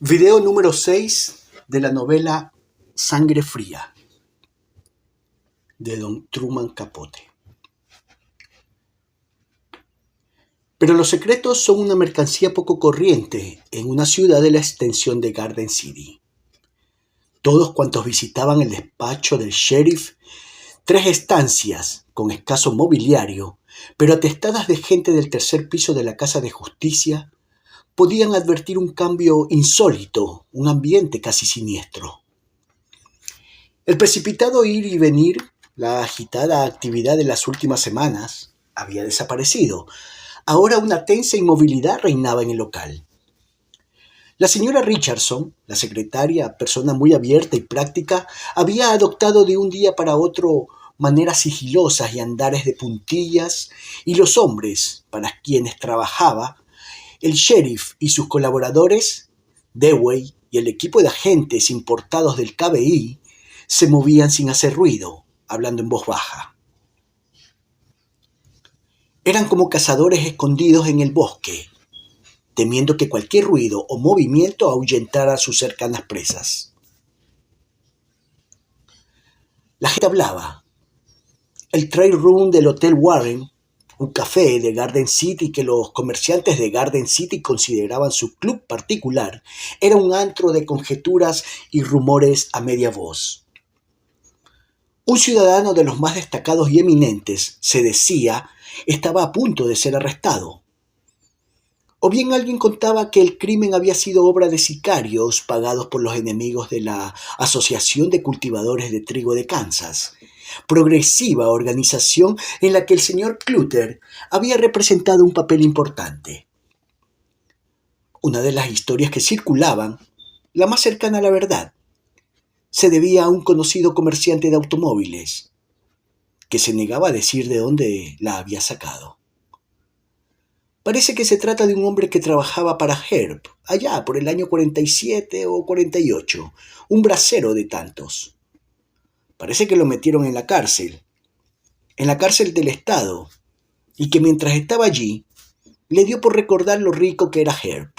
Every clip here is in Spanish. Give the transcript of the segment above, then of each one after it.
Video número 6 de la novela Sangre Fría, de Don Truman Capote. Pero los secretos son una mercancía poco corriente en una ciudad de la extensión de Garden City. Todos cuantos visitaban el despacho del sheriff, 3 estancias con escaso mobiliario, pero atestadas de gente del tercer piso de la Casa de Justicia, podían advertir un cambio insólito, un ambiente casi siniestro. El precipitado ir y venir, la agitada actividad de las últimas semanas, había desaparecido. Ahora una tensa inmovilidad reinaba en el local. La señora Richardson, la secretaria, persona muy abierta y práctica, había adoptado de un día para otro maneras sigilosas y andares de puntillas, y los hombres, para quienes trabajaba, el sheriff y sus colaboradores, Dewey y el equipo de agentes importados del KBI, se movían sin hacer ruido, hablando en voz baja. Eran como cazadores escondidos en el bosque, temiendo que cualquier ruido o movimiento ahuyentara a sus cercanas presas. La gente hablaba. El trade room del Hotel Warren, un café de Garden City que los comerciantes de Garden City consideraban su club particular, era un antro de conjeturas y rumores a media voz. Un ciudadano de los más destacados y eminentes, se decía, estaba a punto de ser arrestado. O bien alguien contaba que el crimen había sido obra de sicarios pagados por los enemigos de la Asociación de Cultivadores de Trigo de Kansas, progresiva organización en la que el señor Clutter había representado un papel importante. Una de las historias que circulaban, la más cercana a la verdad, se debía a un conocido comerciante de automóviles, que se negaba a decir de dónde la había sacado. Parece que se trata de un hombre que trabajaba para Herb, allá por el año 47 o 48, un bracero de tantos. Parece que lo metieron en la cárcel del Estado, y que mientras estaba allí, le dio por recordar lo rico que era Herb.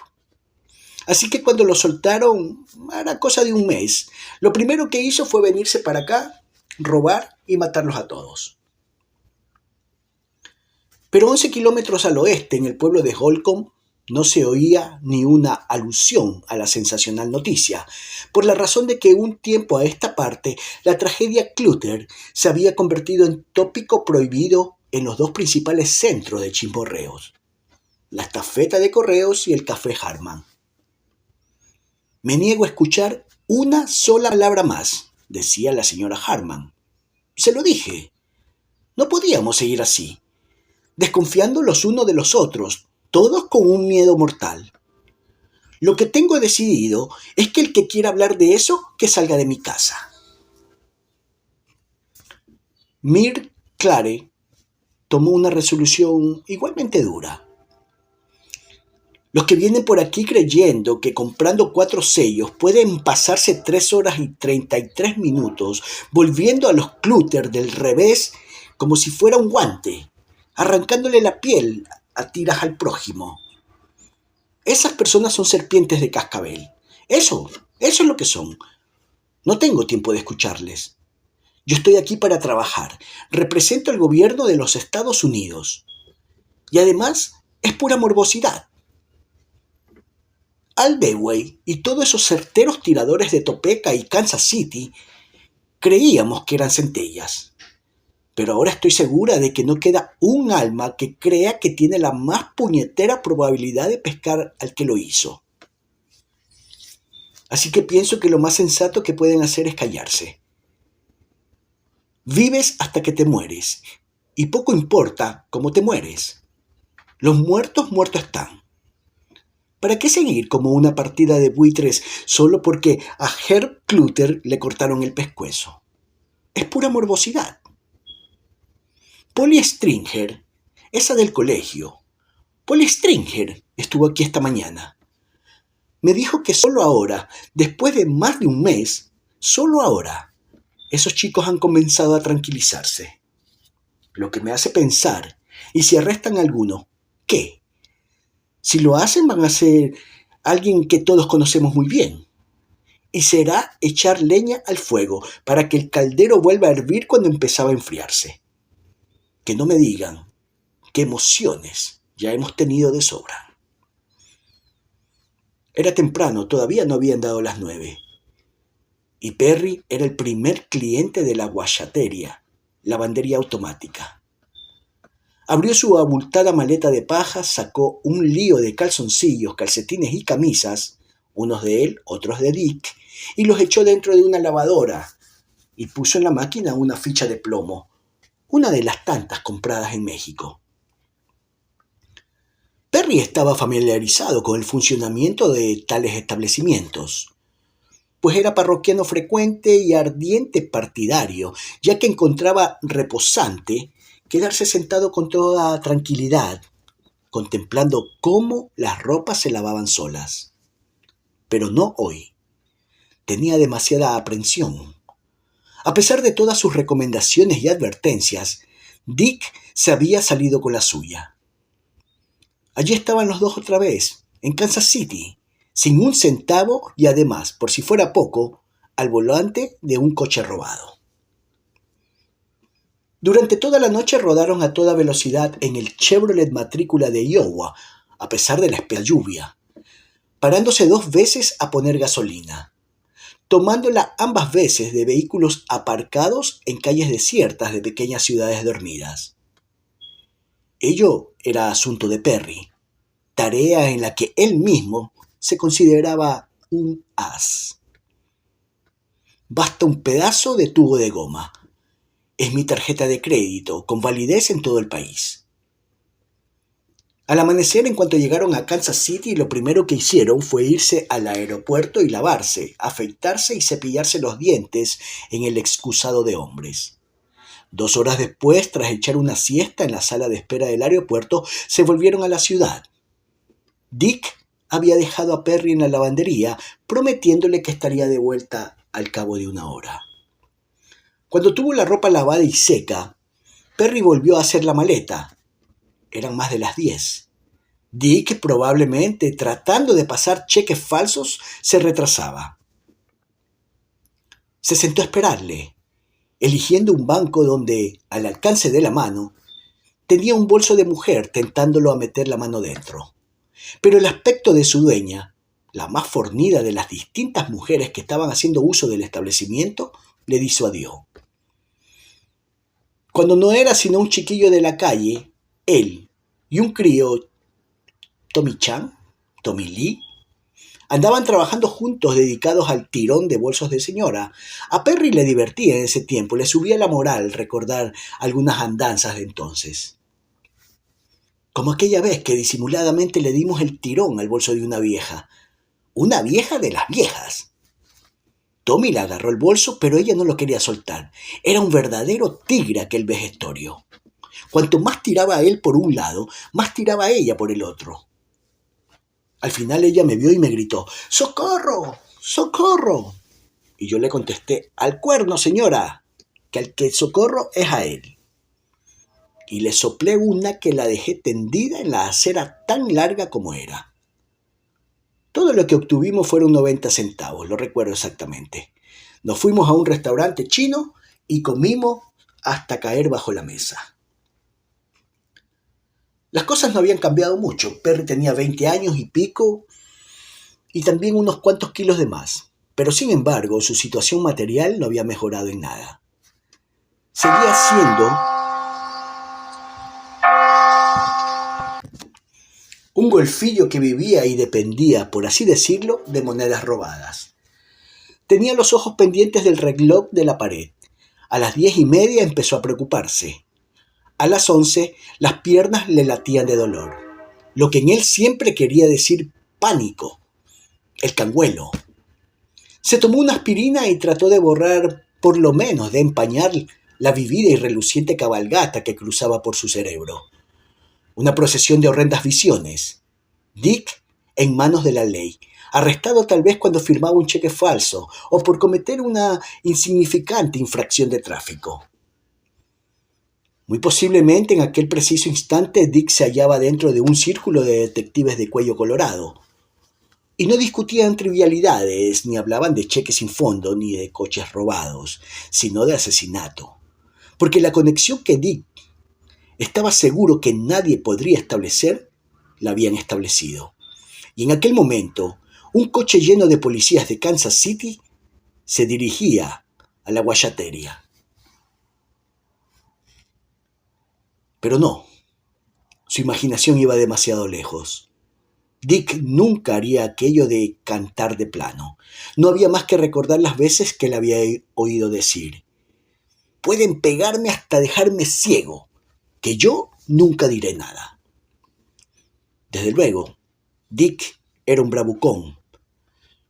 Así que cuando lo soltaron, era cosa de un mes, lo primero que hizo fue venirse para acá, robar y matarlos a todos. Pero 11 kilómetros al oeste, en el pueblo de Holcomb, no se oía ni una alusión a la sensacional noticia, por la razón de que un tiempo a esta parte la tragedia Clutter se había convertido en tópico prohibido en los 2 principales centros de chismorreos, la estafeta de correos y el café Harman. «Me niego a escuchar una sola palabra más», decía la señora Harman. «Se lo dije. No podíamos seguir así, desconfiando los unos de los otros, todos con un miedo mortal. Lo que tengo decidido es que el que quiera hablar de eso, que salga de mi casa». Mir Clare tomó una resolución igualmente dura. Los que vienen por aquí creyendo que comprando 4 sellos pueden pasarse 3 horas y 33 minutos volviendo a los Clutter del revés como si fuera un guante, arrancándole la piel a tiras al prójimo. Esas personas son serpientes de cascabel. Eso es lo que son. No tengo tiempo de escucharles. Yo estoy aquí para trabajar. Represento al gobierno de los Estados Unidos. Y además es pura morbosidad. Al Dewey y todos esos certeros tiradores de Topeka y Kansas City creíamos que eran centellas. Pero ahora estoy segura de que no queda un alma que crea que tiene la más puñetera probabilidad de pescar al que lo hizo. Así que pienso que lo más sensato que pueden hacer es callarse. Vives hasta que te mueres, y poco importa cómo te mueres. Los muertos están. ¿Para qué seguir como una partida de buitres solo porque a Herb Clutter le cortaron el pescuezo? Es pura morbosidad. Polly Stringer, esa del colegio. Polly Stringer estuvo aquí esta mañana. Me dijo que solo ahora, después de más de un mes, solo ahora, esos chicos han comenzado a tranquilizarse. Lo que me hace pensar, ¿y si arrestan a alguno? ¿Qué? Si lo hacen van a ser alguien que todos conocemos muy bien. Y será echar leña al fuego para que el caldero vuelva a hervir cuando empezaba a enfriarse. Que no me digan qué emociones ya hemos tenido de sobra. Era temprano, todavía no habían dado las 9. Y Perry era el primer cliente de la guayatería, lavandería automática. Abrió su abultada maleta de paja, sacó un lío de calzoncillos, calcetines y camisas, unos de él, otros de Dick, y los echó dentro de una lavadora y puso en la máquina una ficha de plomo, una de las tantas compradas en México. Perry estaba familiarizado con el funcionamiento de tales establecimientos, pues era parroquiano frecuente y ardiente partidario, ya que encontraba reposante quedarse sentado con toda tranquilidad, contemplando cómo las ropas se lavaban solas. Pero no hoy. Tenía demasiada aprensión. A pesar de todas sus recomendaciones y advertencias, Dick se había salido con la suya. Allí estaban los dos otra vez, en Kansas City, sin un centavo y además, por si fuera poco, al volante de un coche robado. Durante toda la noche rodaron a toda velocidad en el Chevrolet matrícula de Iowa, a pesar de la espesa lluvia, parándose 2 veces a poner gasolina, tomándola ambas veces de vehículos aparcados en calles desiertas de pequeñas ciudades dormidas. Ello era asunto de Perry, tarea en la que él mismo se consideraba un as. Basta un pedazo de tubo de goma. Es mi tarjeta de crédito, con validez en todo el país. Al amanecer, en cuanto llegaron a Kansas City, lo primero que hicieron fue irse al aeropuerto y lavarse, afeitarse y cepillarse los dientes en el excusado de hombres. 2 horas después, tras echar una siesta en la sala de espera del aeropuerto, se volvieron a la ciudad. Dick había dejado a Perry en la lavandería, prometiéndole que estaría de vuelta al cabo de 1 hora. Cuando tuvo la ropa lavada y seca, Perry volvió a hacer la maleta. Eran más de las 10. Dick, probablemente tratando de pasar cheques falsos, se retrasaba. Se sentó a esperarle, eligiendo un banco donde, al alcance de la mano, tenía un bolso de mujer tentándolo a meter la mano dentro. Pero el aspecto de su dueña, la más fornida de las distintas mujeres que estaban haciendo uso del establecimiento, le disuadió. Cuando no era sino un chiquillo de la calle, él y un crío, Tommy Chan, Tommy Lee, andaban trabajando juntos dedicados al tirón de bolsos de señora. A Perry le divertía en ese tiempo, le subía la moral recordar algunas andanzas de entonces. Como aquella vez que disimuladamente le dimos el tirón al bolso de una vieja de las viejas. Tommy le agarró el bolso, pero ella no lo quería soltar. Era un verdadero tigre aquel vejestorio. Cuanto más tiraba él por un lado, más tiraba ella por el otro. Al final ella me vio y me gritó: ¡Socorro! ¡Socorro! Y yo le contesté: ¡Al cuerno, señora! Que al que socorro es a él. Y le soplé una que la dejé tendida en la acera tan larga como era. Todo lo que obtuvimos fueron 90 centavos, lo recuerdo exactamente. Nos fuimos a un restaurante chino y comimos hasta caer bajo la mesa. Las cosas no habían cambiado mucho. Perry tenía 20 años y pico y también unos cuantos kilos de más. Pero sin embargo, su situación material no había mejorado en nada. Seguía siendo un golfillo que vivía y dependía, por así decirlo, de monedas robadas. Tenía los ojos pendientes del reloj de la pared. A las 10:30 empezó a preocuparse. A las 11 las piernas le latían de dolor, lo que en él siempre quería decir pánico, el canguelo. Se tomó una aspirina y trató de borrar, por lo menos de empañar, la vivida y reluciente cabalgata que cruzaba por su cerebro. Una procesión de horrendas visiones. Dick en manos de la ley, arrestado tal vez cuando firmaba un cheque falso o por cometer una insignificante infracción de tráfico. Muy posiblemente en aquel preciso instante Dick se hallaba dentro de un círculo de detectives de cuello colorado. Y no discutían trivialidades, ni hablaban de cheques sin fondo, ni de coches robados, sino de asesinato. Porque la conexión que Dick estaba seguro que nadie podría establecer, la habían establecido. Y en aquel momento, un coche lleno de policías de Kansas City se dirigía a la guayatería. Pero no, su imaginación iba demasiado lejos. Dick nunca haría aquello de cantar de plano. No había más que recordar las veces que le había oído decir: pueden pegarme hasta dejarme ciego, que yo nunca diré nada. Desde luego, Dick era un bravucón.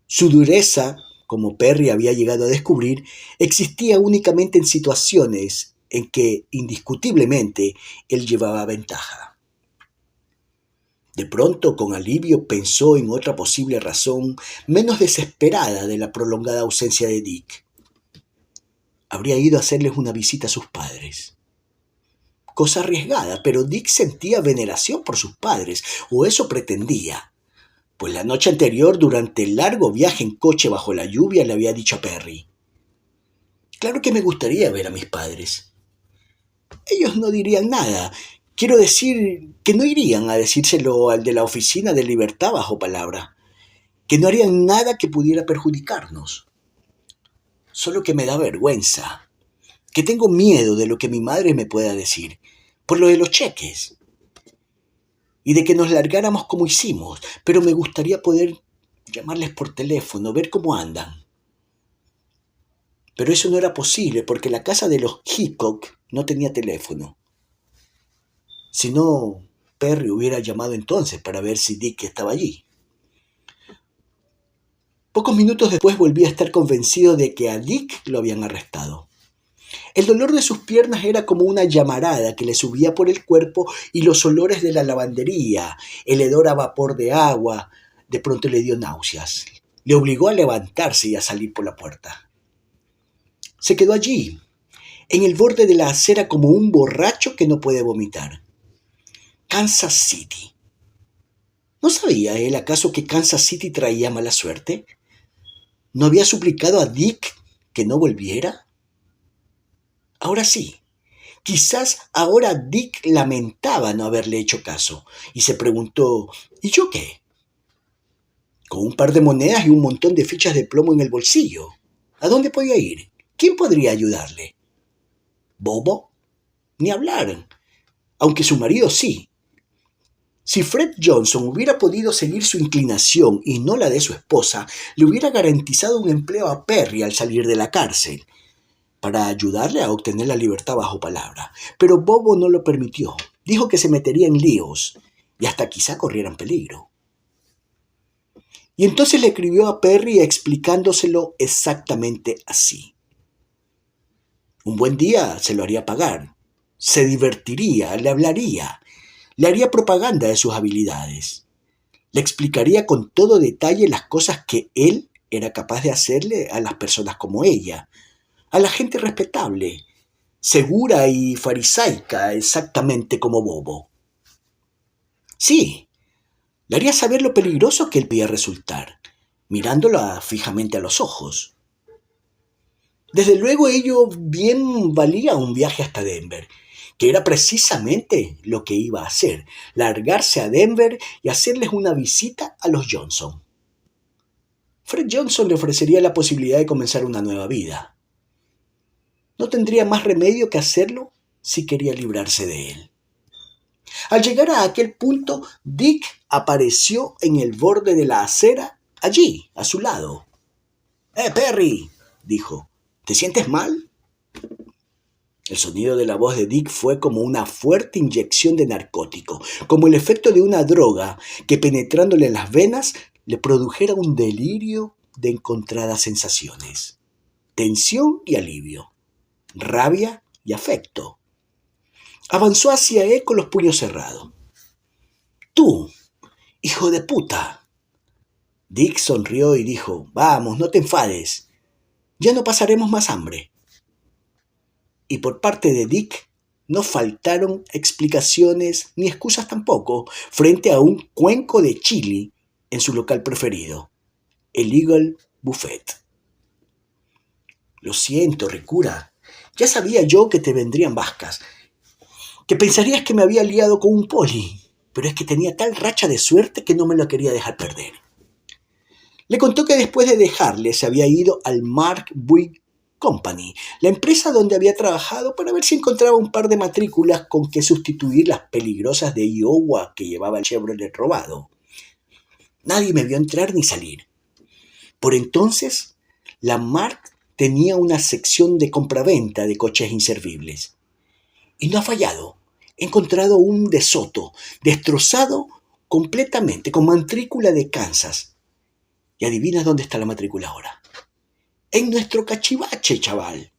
Su dureza, como Perry había llegado a descubrir, existía únicamente en situaciones en que, indiscutiblemente, él llevaba ventaja. De pronto, con alivio, pensó en otra posible razón menos desesperada de la prolongada ausencia de Dick. Habría ido a hacerles una visita a sus padres. Cosa arriesgada, pero Dick sentía veneración por sus padres, o eso pretendía, pues la noche anterior, durante el largo viaje en coche bajo la lluvia, le había dicho a Perry: claro que me gustaría ver a mis padres. Ellos no dirían nada. Quiero decir que no irían a decírselo al de la oficina de libertad bajo palabra, que no harían nada que pudiera perjudicarnos. Solo que me da vergüenza, que tengo miedo de lo que mi madre me pueda decir, por lo de los cheques, y de que nos largáramos como hicimos, pero me gustaría poder llamarles por teléfono, ver cómo andan. Pero eso no era posible porque la casa de los Hickok no tenía teléfono. Si no, Perry hubiera llamado entonces para ver si Dick estaba allí. Pocos minutos después volví a estar convencido de que a Dick lo habían arrestado. El dolor de sus piernas era como una llamarada que le subía por el cuerpo, y los olores de la lavandería, el hedor a vapor de agua, de pronto le dio náuseas. Le obligó a levantarse y a salir por la puerta. Se quedó allí, en el borde de la acera, como un borracho que no puede vomitar. Kansas City. ¿No sabía él acaso que Kansas City traía mala suerte? ¿No había suplicado a Dick que no volviera? Ahora sí, quizás ahora Dick lamentaba no haberle hecho caso, y se preguntó: ¿y yo qué? Con un par de monedas y un montón de fichas de plomo en el bolsillo, ¿a dónde podía ir? ¿Quién podría ayudarle? ¿Bobo? Ni hablar, aunque su marido sí. Si Fred Johnson hubiera podido seguir su inclinación y no la de su esposa, le hubiera garantizado un empleo a Perry al salir de la cárcel, para ayudarle a obtener la libertad bajo palabra. Pero Bobo no lo permitió. Dijo que se metería en líos y hasta quizá corrieran peligro. Y entonces le escribió a Perry explicándoselo exactamente así. Un buen día se lo haría pagar, se divertiría, le hablaría, le haría propaganda de sus habilidades, le explicaría con todo detalle las cosas que él era capaz de hacerle a las personas como ella, a la gente respetable, segura y farisaica, exactamente como Bobo. Sí, le haría saber lo peligroso que él podía resultar, mirándola fijamente a los ojos. Desde luego ello bien valía un viaje hasta Denver, que era precisamente lo que iba a hacer: largarse a Denver y hacerles una visita a los Johnson. Fred Johnson le ofrecería la posibilidad de comenzar una nueva vida. No tendría más remedio que hacerlo si quería librarse de él. Al llegar a aquel punto, Dick apareció en el borde de la acera, allí, a su lado. Perry!, dijo. ¿Te sientes mal? El sonido de la voz de Dick fue como una fuerte inyección de narcótico, como el efecto de una droga que, penetrándole en las venas, le produjera un delirio de encontradas sensaciones: tensión y alivio, rabia y afecto. Avanzó hacia él con los puños cerrados. ¡Tú, hijo de puta! Dick sonrió y dijo: vamos, no te enfades. Ya no pasaremos más hambre. Y por parte de Dick no faltaron explicaciones ni excusas tampoco frente a un cuenco de chili en su local preferido, el Eagle Buffet. Lo siento, Ricura. Ya sabía yo que te vendrían vascas, que pensarías que me había liado con un poli, pero es que tenía tal racha de suerte que no me lo quería dejar perder. Le contó que después de dejarle se había ido al Mark Boyd Company, la empresa donde había trabajado, para ver si encontraba un par de matrículas con que sustituir las peligrosas de Iowa que llevaba el Chevrolet robado. Nadie me vio entrar ni salir. Por entonces, la Mark tenía una sección de compraventa de coches inservibles. Y no ha fallado. He encontrado un De Soto, destrozado completamente, con matrícula de Kansas. ¿Y adivinas dónde está la matrícula ahora? En nuestro cachivache, chaval.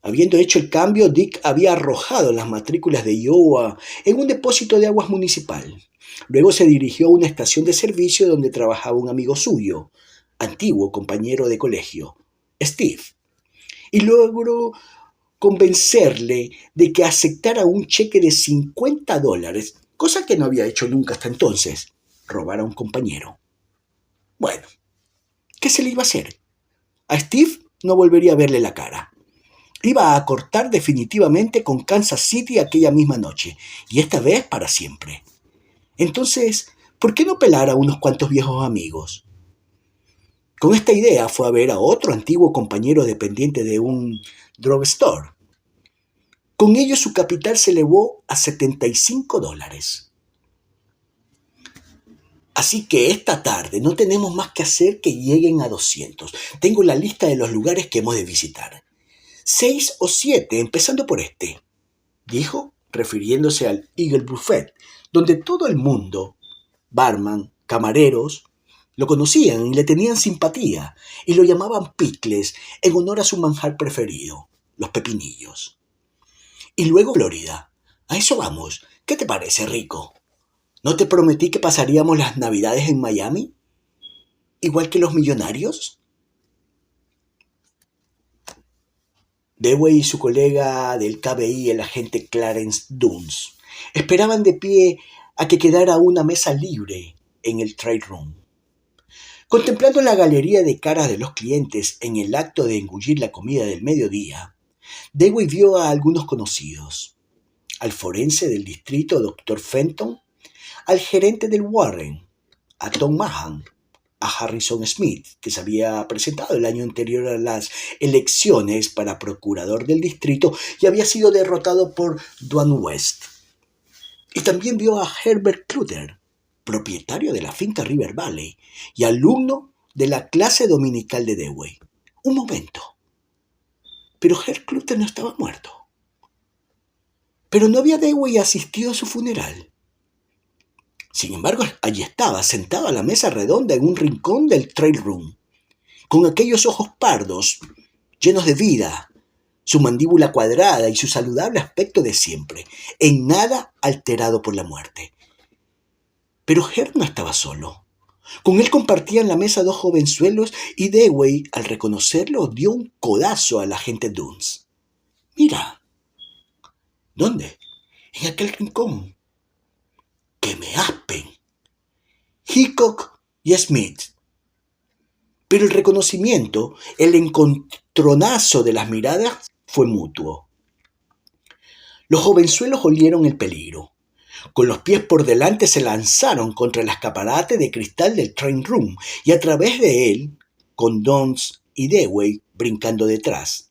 Habiendo hecho el cambio, Dick había arrojado las matrículas de Iowa en un depósito de aguas municipal. Luego se dirigió a una estación de servicio donde trabajaba un amigo suyo, antiguo compañero de colegio, Steve, y logró convencerle de que aceptara un cheque de $50, cosa que no había hecho nunca hasta entonces, robar a un compañero. Bueno, ¿qué se le iba a hacer? A Steve no volvería a verle la cara. Iba a cortar definitivamente con Kansas City aquella misma noche, y esta vez para siempre. Entonces, ¿por qué no pelar a unos cuantos viejos amigos? Con esta idea fue a ver a otro antiguo compañero dependiente de un drugstore. Con ello su capital se elevó a $75. Así que esta tarde no tenemos más que hacer que lleguen a 200. Tengo la lista de los lugares que hemos de visitar. 6 o 7, empezando por este, dijo, refiriéndose al Eagle Buffet, donde todo el mundo, barman, camareros, lo conocían y le tenían simpatía, y lo llamaban Pickles en honor a su manjar preferido, los pepinillos. Y luego Florida. A eso vamos. ¿Qué te parece, Rico? ¿No te prometí que pasaríamos las Navidades en Miami? ¿Igual que los millonarios? Dewey y su colega del KBI, el agente Clarence Duns, esperaban de pie a que quedara una mesa libre en el trade room. Contemplando la galería de caras de los clientes en el acto de engullir la comida del mediodía, Dewey vio a algunos conocidos: al forense del distrito, Dr. Fenton, al gerente del Warren, a Tom Mahan, a Harrison Smith, que se había presentado el año anterior a las elecciones para procurador del distrito y había sido derrotado por Dwayne West. Y también vio a Herbert Clutter, propietario de la finca River Valley y alumno de la clase dominical de Dewey. Un momento. Pero Herb Clutter no estaba muerto. Pero no había Dewey asistido a su funeral. Sin embargo, allí estaba, sentado a la mesa redonda en un rincón del trade room, con aquellos ojos pardos, llenos de vida, su mandíbula cuadrada y su saludable aspecto de siempre, en nada alterado por la muerte. Pero Herb no estaba solo. Con él compartían la mesa dos jovenzuelos y Dewey, al reconocerlo, dio un codazo al agente Duns. «Mira». «¿Dónde?» «En aquel rincón». «¡Que me aspen!» Hickok y Smith. Pero el reconocimiento, el encontronazo de las miradas fue mutuo. Los jovenzuelos olieron el peligro. Con los pies por delante se lanzaron contra el escaparate de cristal del train room y a través de él, con Duns y Dewey brincando detrás.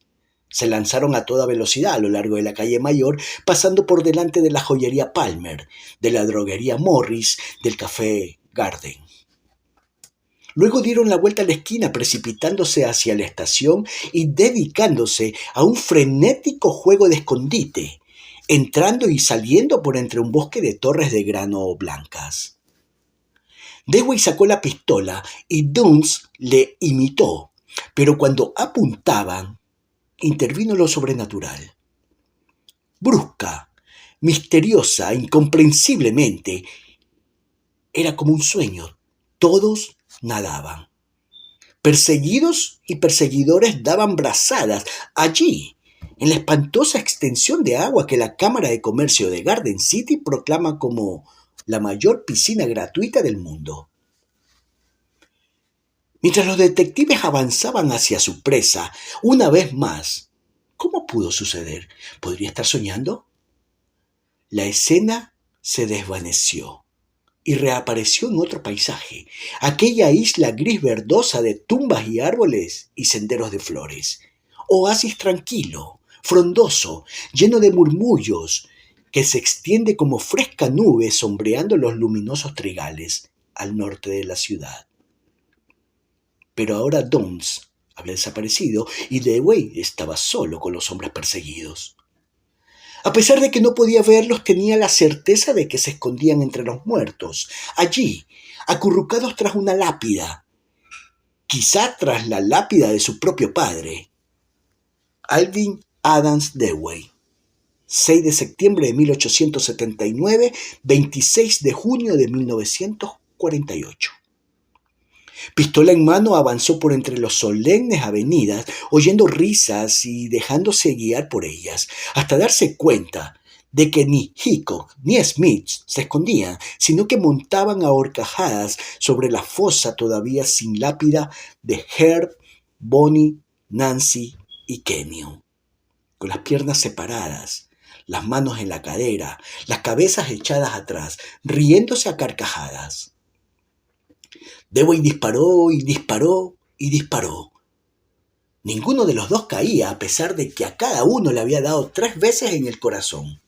Se lanzaron a toda velocidad a lo largo de la calle Mayor, pasando por delante de la joyería Palmer, de la droguería Morris, del café Garden. Luego dieron la vuelta a la esquina, precipitándose hacia la estación y dedicándose a un frenético juego de escondite, entrando y saliendo por entre un bosque de torres de grano blancas. Dewey sacó la pistola y Duns le imitó, pero cuando apuntaban, intervino lo sobrenatural. Brusca, misteriosa, incomprensiblemente, era como un sueño. Todos nadaban. Perseguidos y perseguidores daban brazadas allí, en la espantosa extensión de agua que la Cámara de Comercio de Garden City proclama como la mayor piscina gratuita del mundo. Mientras los detectives avanzaban hacia su presa, una vez más, ¿cómo pudo suceder? ¿Podría estar soñando? La escena se desvaneció y reapareció en otro paisaje, aquella isla gris verdosa de tumbas y árboles y senderos de flores. Oasis tranquilo, frondoso, lleno de murmullos, que se extiende como fresca nube sombreando los luminosos trigales al norte de la ciudad. Pero ahora Downs había desaparecido y Dewey estaba solo con los hombres perseguidos. A pesar de que no podía verlos, tenía la certeza de que se escondían entre los muertos, allí, acurrucados tras una lápida, quizá tras la lápida de su propio padre. Alvin Adams Dewey, 6 de septiembre de 1879, 26 de junio de 1948. Pistola en mano avanzó por entre las solemnes avenidas, oyendo risas y dejándose guiar por ellas, hasta darse cuenta de que ni Hickok ni Smith se escondían, sino que montaban a horcajadas sobre la fosa todavía sin lápida de Herb, Bonnie, Nancy y Kenyon, con las piernas separadas, las manos en la cadera, las cabezas echadas atrás, riéndose a carcajadas. Dewey disparó y disparó y disparó. Ninguno de los dos caía, a pesar de que a cada uno le había dado 3 veces en el corazón,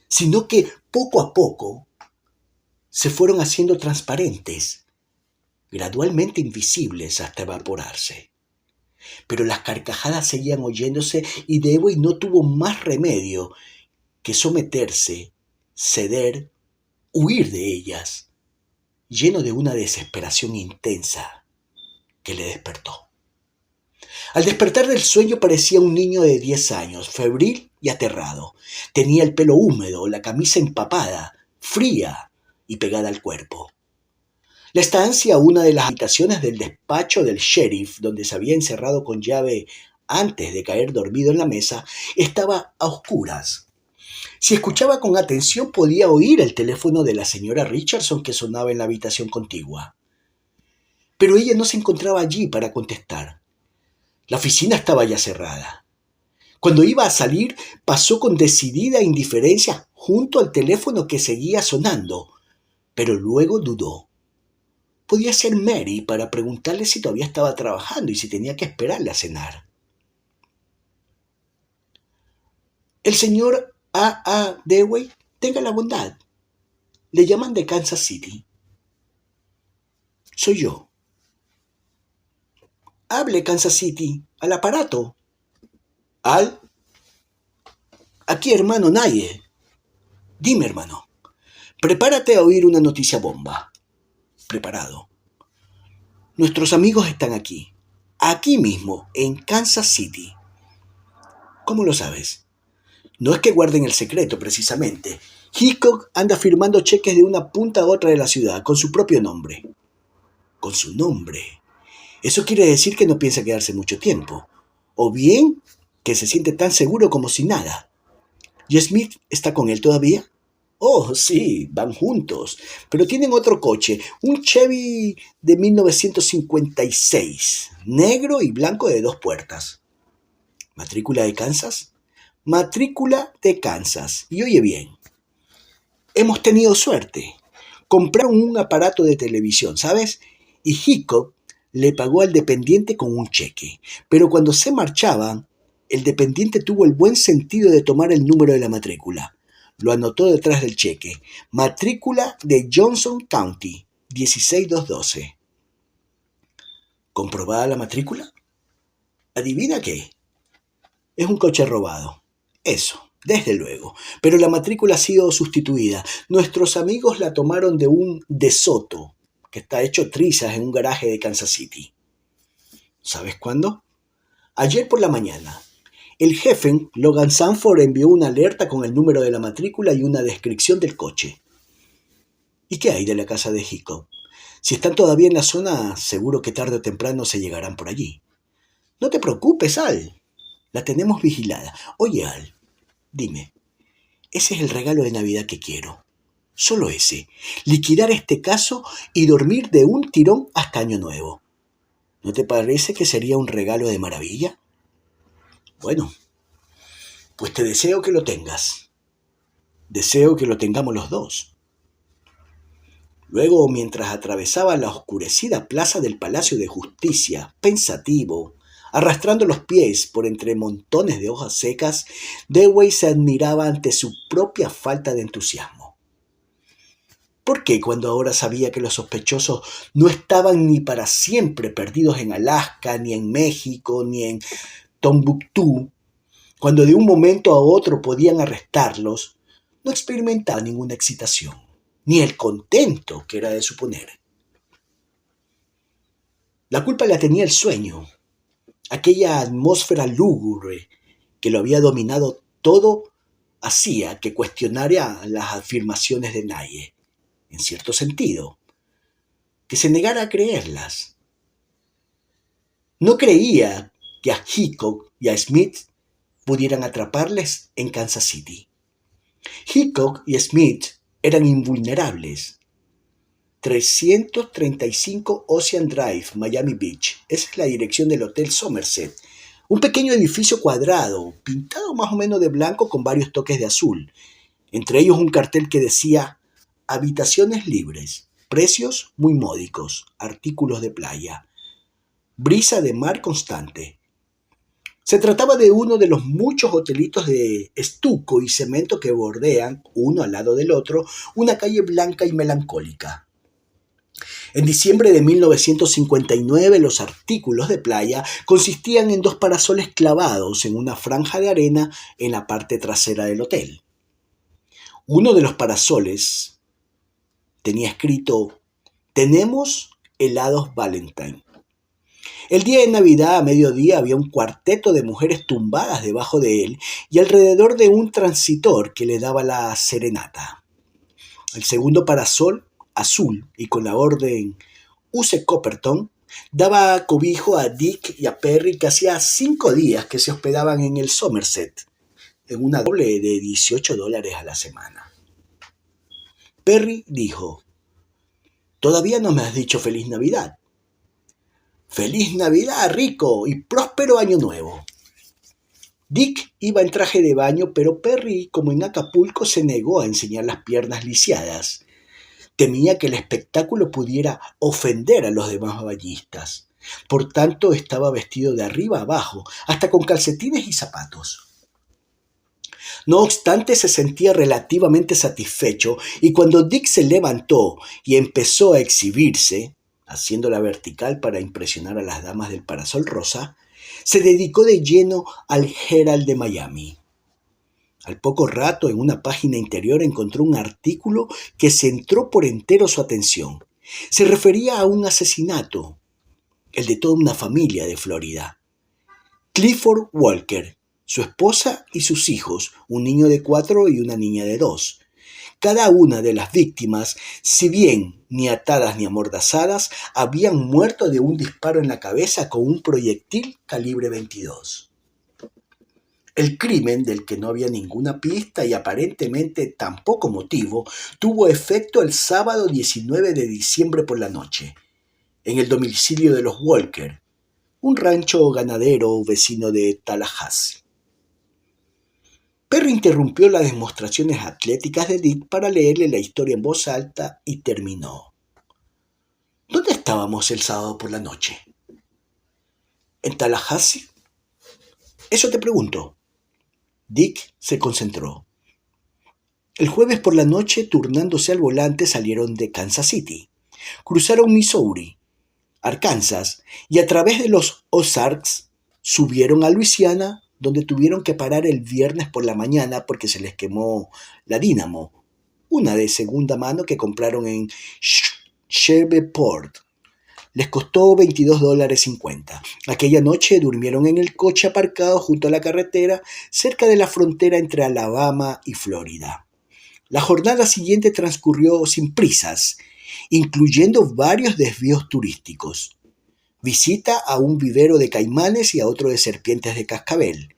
sino que poco a poco se fueron haciendo transparentes, gradualmente invisibles hasta evaporarse. Pero las carcajadas seguían oyéndose y Dewey no tuvo más remedio que someterse, ceder, huir de ellas, lleno de una desesperación intensa que le despertó. Al despertar del sueño parecía un niño de 10 años, febril y aterrado. Tenía el pelo húmedo, la camisa empapada, fría y pegada al cuerpo. La estancia, una de las habitaciones del despacho del sheriff, donde se había encerrado con llave antes de caer dormido en la mesa, estaba a oscuras. Si escuchaba con atención podía oír el teléfono de la señora Richardson que sonaba en la habitación contigua. Pero ella no se encontraba allí para contestar. La oficina estaba ya cerrada. Cuando iba a salir, pasó con decidida indiferencia junto al teléfono que seguía sonando, pero luego dudó. Podía ser Mary para preguntarle si todavía estaba trabajando y si tenía que esperarle a cenar. El señor A. Dewey, tenga la bondad. Le llaman de Kansas City. Soy yo. Hable, Kansas City, al aparato. ¿Al? Aquí, hermano Naye. Dime, hermano. Prepárate a oír una noticia bomba. Preparado. Nuestros amigos están aquí. Aquí mismo, en Kansas City. ¿Cómo lo sabes? No es que guarden el secreto, precisamente. Hickok anda firmando cheques de una punta a otra de la ciudad, con su propio nombre. Con su nombre. Eso quiere decir que no piensa quedarse mucho tiempo. O bien, que se siente tan seguro como si nada. ¿Y Smith está con él todavía? Oh, sí, van juntos. Pero tienen otro coche, un Chevy de 1956, negro y blanco de 2 puertas. ¿Matrícula de Kansas? Matrícula de Kansas. Y oye bien, hemos tenido suerte. Compraron un aparato de televisión, ¿sabes? Y Hickok le pagó al dependiente con un cheque. Pero cuando se marchaban, el dependiente tuvo el buen sentido de tomar el número de la matrícula. Lo anotó detrás del cheque. Matrícula de Johnson County, 16212. ¿Comprobada la matrícula? ¿Adivina qué? Es un coche robado. Eso, desde luego. Pero la matrícula ha sido sustituida. Nuestros amigos la tomaron de un De Soto, que está hecho trizas en un garaje de Kansas City. ¿Sabes cuándo? Ayer por la mañana. El jefe, Logan Sanford, envió una alerta con el número de la matrícula y una descripción del coche. ¿Y qué hay de la casa de Hickok? Si están todavía en la zona, seguro que tarde o temprano se llegarán por allí. No te preocupes, Al. La tenemos vigilada. Oye, Al, dime, ese es el regalo de Navidad que quiero. solo ese, liquidar este caso y dormir de un tirón hasta Año Nuevo. ¿No te parece que sería un regalo de maravilla? Bueno, pues te deseo que lo tengas. Deseo que lo tengamos los dos. Luego, mientras atravesaba la oscurecida plaza del Palacio de Justicia, pensativo, arrastrando los pies por entre montones de hojas secas, Dewey se admiraba ante su propia falta de entusiasmo. ¿Por qué cuando ahora sabía que los sospechosos no estaban ni para siempre perdidos en Alaska, ni en México, ni en Tombuctú, cuando de un momento a otro podían arrestarlos, no experimentaba ninguna excitación, ni el contento que era de suponer? La culpa la tenía el sueño, aquella atmósfera lúgubre que lo había dominado todo hacía que cuestionara las afirmaciones de Nye, en cierto sentido, que se negara a creerlas. No creía que a Hickok y a Smith pudieran atraparles en Kansas City. Hickok y Smith eran invulnerables. 335 Ocean Drive, Miami Beach. Esa es la dirección del Hotel Somerset. Un pequeño edificio cuadrado, pintado más o menos de blanco con varios toques de azul. Entre ellos un cartel que decía: habitaciones libres, precios muy módicos, artículos de playa, brisa de mar constante. Se trataba de uno de los muchos hotelitos de estuco y cemento que bordean, uno al lado del otro, una calle blanca y melancólica. En diciembre de 1959, los artículos de playa consistían en 2 parasoles clavados en una franja de arena en la parte trasera del hotel. Uno de los parasoles tenía escrito: tenemos helados Valentine. El día de Navidad, a mediodía, había un cuarteto de mujeres tumbadas debajo de él y alrededor de un transitor que le daba la serenata. El segundo parasol, azul y con la orden Use Copperton, daba cobijo a Dick y a Perry, que hacía 5 días que se hospedaban en el Somerset, en una doble de $18 a la semana. Perry dijo: «Todavía no me has dicho Feliz Navidad». «Feliz Navidad, Rico, y próspero Año Nuevo». Dick iba en traje de baño, pero Perry, como en Acapulco, se negó a enseñar las piernas lisiadas. Temía que el espectáculo pudiera ofender a los demás bañistas. Por tanto, estaba vestido de arriba a abajo, hasta con calcetines y zapatos. No obstante, se sentía relativamente satisfecho, y cuando Dick se levantó y empezó a exhibirse, haciéndola vertical para impresionar a las damas del parasol rosa, se dedicó de lleno al Herald de Miami. Al poco rato, en una página interior, encontró un artículo que centró por entero su atención. Se refería a un asesinato, el de toda una familia de Florida. Clifford Walker, su esposa y sus hijos, un niño de 4 y una niña de 2. Cada una de las víctimas, si bien ni atadas ni amordazadas, habían muerto de un disparo en la cabeza con un proyectil calibre 22. El crimen, del que no había ninguna pista y aparentemente tampoco motivo, tuvo efecto el sábado 19 de diciembre por la noche, en el domicilio de los Walker, un rancho ganadero vecino de Tallahassee. Perry interrumpió las demostraciones atléticas de Dick para leerle la historia en voz alta y terminó. ¿Dónde estábamos el sábado por la noche? ¿En Tallahassee? Eso te pregunto. Dick se concentró. El jueves por la noche, turnándose al volante, salieron de Kansas City. Cruzaron Missouri, Arkansas y a través de los Ozarks subieron a Luisiana, donde tuvieron que parar el viernes por la mañana porque se les quemó la dínamo, una de segunda mano que compraron en Shreveport. Les costó $22.50. Aquella noche durmieron en el coche aparcado junto a la carretera, cerca de la frontera entre Alabama y Florida. La jornada siguiente transcurrió sin prisas, incluyendo varios desvíos turísticos. Visita a un vivero de caimanes y a otro de serpientes de cascabel.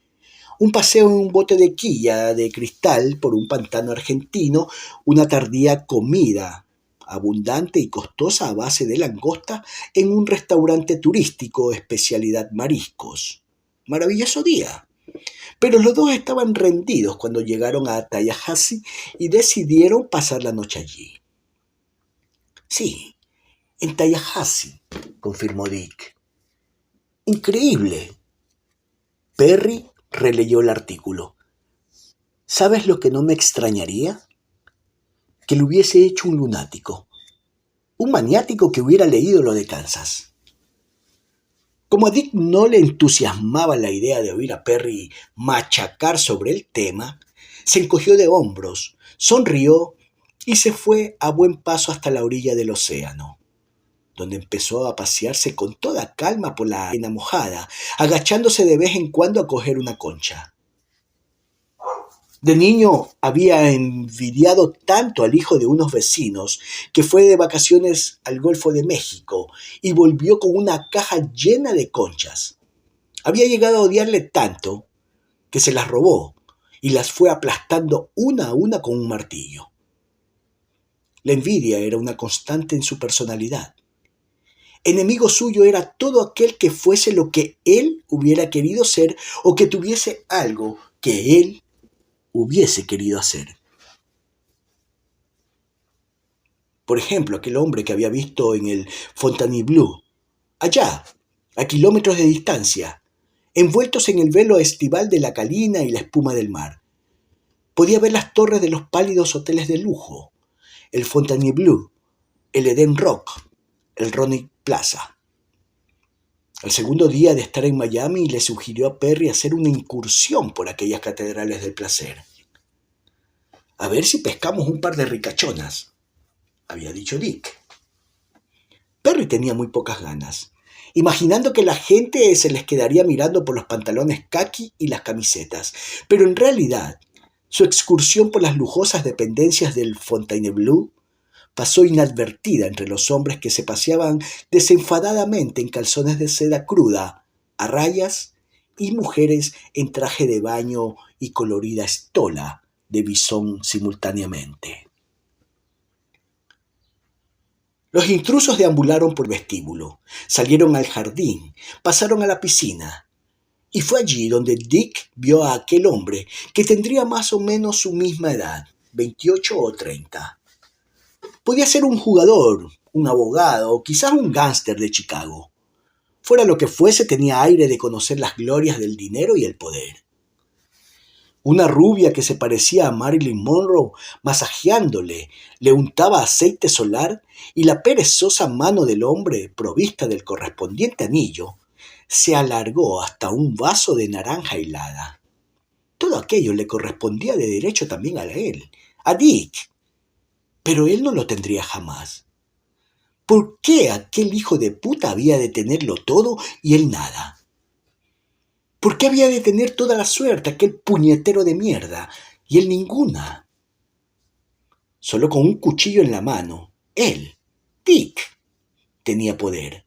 un paseo en un bote de quilla de cristal por un pantano argentino, una tardía comida abundante y costosa a base de langosta en un restaurante turístico especialidad mariscos. Maravilloso día. Pero los dos estaban rendidos cuando llegaron a Tallahassee y decidieron pasar la noche allí. Sí, en Tallahassee, confirmó Dick. Increíble. Perry releyó el artículo. ¿Sabes lo que no me extrañaría? Que lo hubiese hecho un lunático. Un maniático que hubiera leído lo de Kansas. Como a Dick no le entusiasmaba la idea de oír a Perry machacar sobre el tema, se encogió de hombros, sonrió y se fue a buen paso hasta la orilla del océano, donde empezó a pasearse con toda calma por la arena mojada, agachándose de vez en cuando a coger una concha. De niño había envidiado tanto al hijo de unos vecinos que fue de vacaciones al Golfo de México y volvió con una caja llena de conchas. Había llegado a odiarle tanto que se las robó y las fue aplastando una a una con un martillo. La envidia era una constante en su personalidad. Enemigo suyo era todo aquel que fuese lo que él hubiera querido ser o que tuviese algo que él hubiese querido hacer. Por ejemplo, aquel hombre que había visto en el Fontainebleau, allá, a kilómetros de distancia, envueltos en el velo estival de la calina y la espuma del mar. Podía ver las torres de los pálidos hoteles de lujo, el Fontainebleau, el Eden Rock, el Ronnie Plaza. Al segundo día de estar en Miami le sugirió a Perry hacer una incursión por aquellas catedrales del placer. A ver si pescamos un par de ricachonas, había dicho Dick. Perry tenía muy pocas ganas, imaginando que la gente se les quedaría mirando por los pantalones caqui y las camisetas, pero en realidad su excursión por las lujosas dependencias del Fontainebleau pasó inadvertida entre los hombres que se paseaban desenfadadamente en calzones de seda cruda, a rayas, y mujeres en traje de baño y colorida estola de bisón simultáneamente. Los intrusos deambularon por vestíbulo, salieron al jardín, pasaron a la piscina, y fue allí donde Dick vio a aquel hombre que tendría más o menos su misma edad, 28 o 30. Podía ser un jugador, un abogado o quizás un gángster de Chicago. Fuera lo que fuese, tenía aire de conocer las glorias del dinero y el poder. Una rubia que se parecía a Marilyn Monroe, masajeándole, le untaba aceite solar y la perezosa mano del hombre, provista del correspondiente anillo, se alargó hasta un vaso de naranja helada. Todo aquello le correspondía de derecho también a él, a Dick, pero él no lo tendría jamás. ¿Por qué aquel hijo de puta había de tenerlo todo y él nada? ¿Por qué había de tener toda la suerte aquel puñetero de mierda y él ninguna? Solo con un cuchillo en la mano, él, Dick, tenía poder.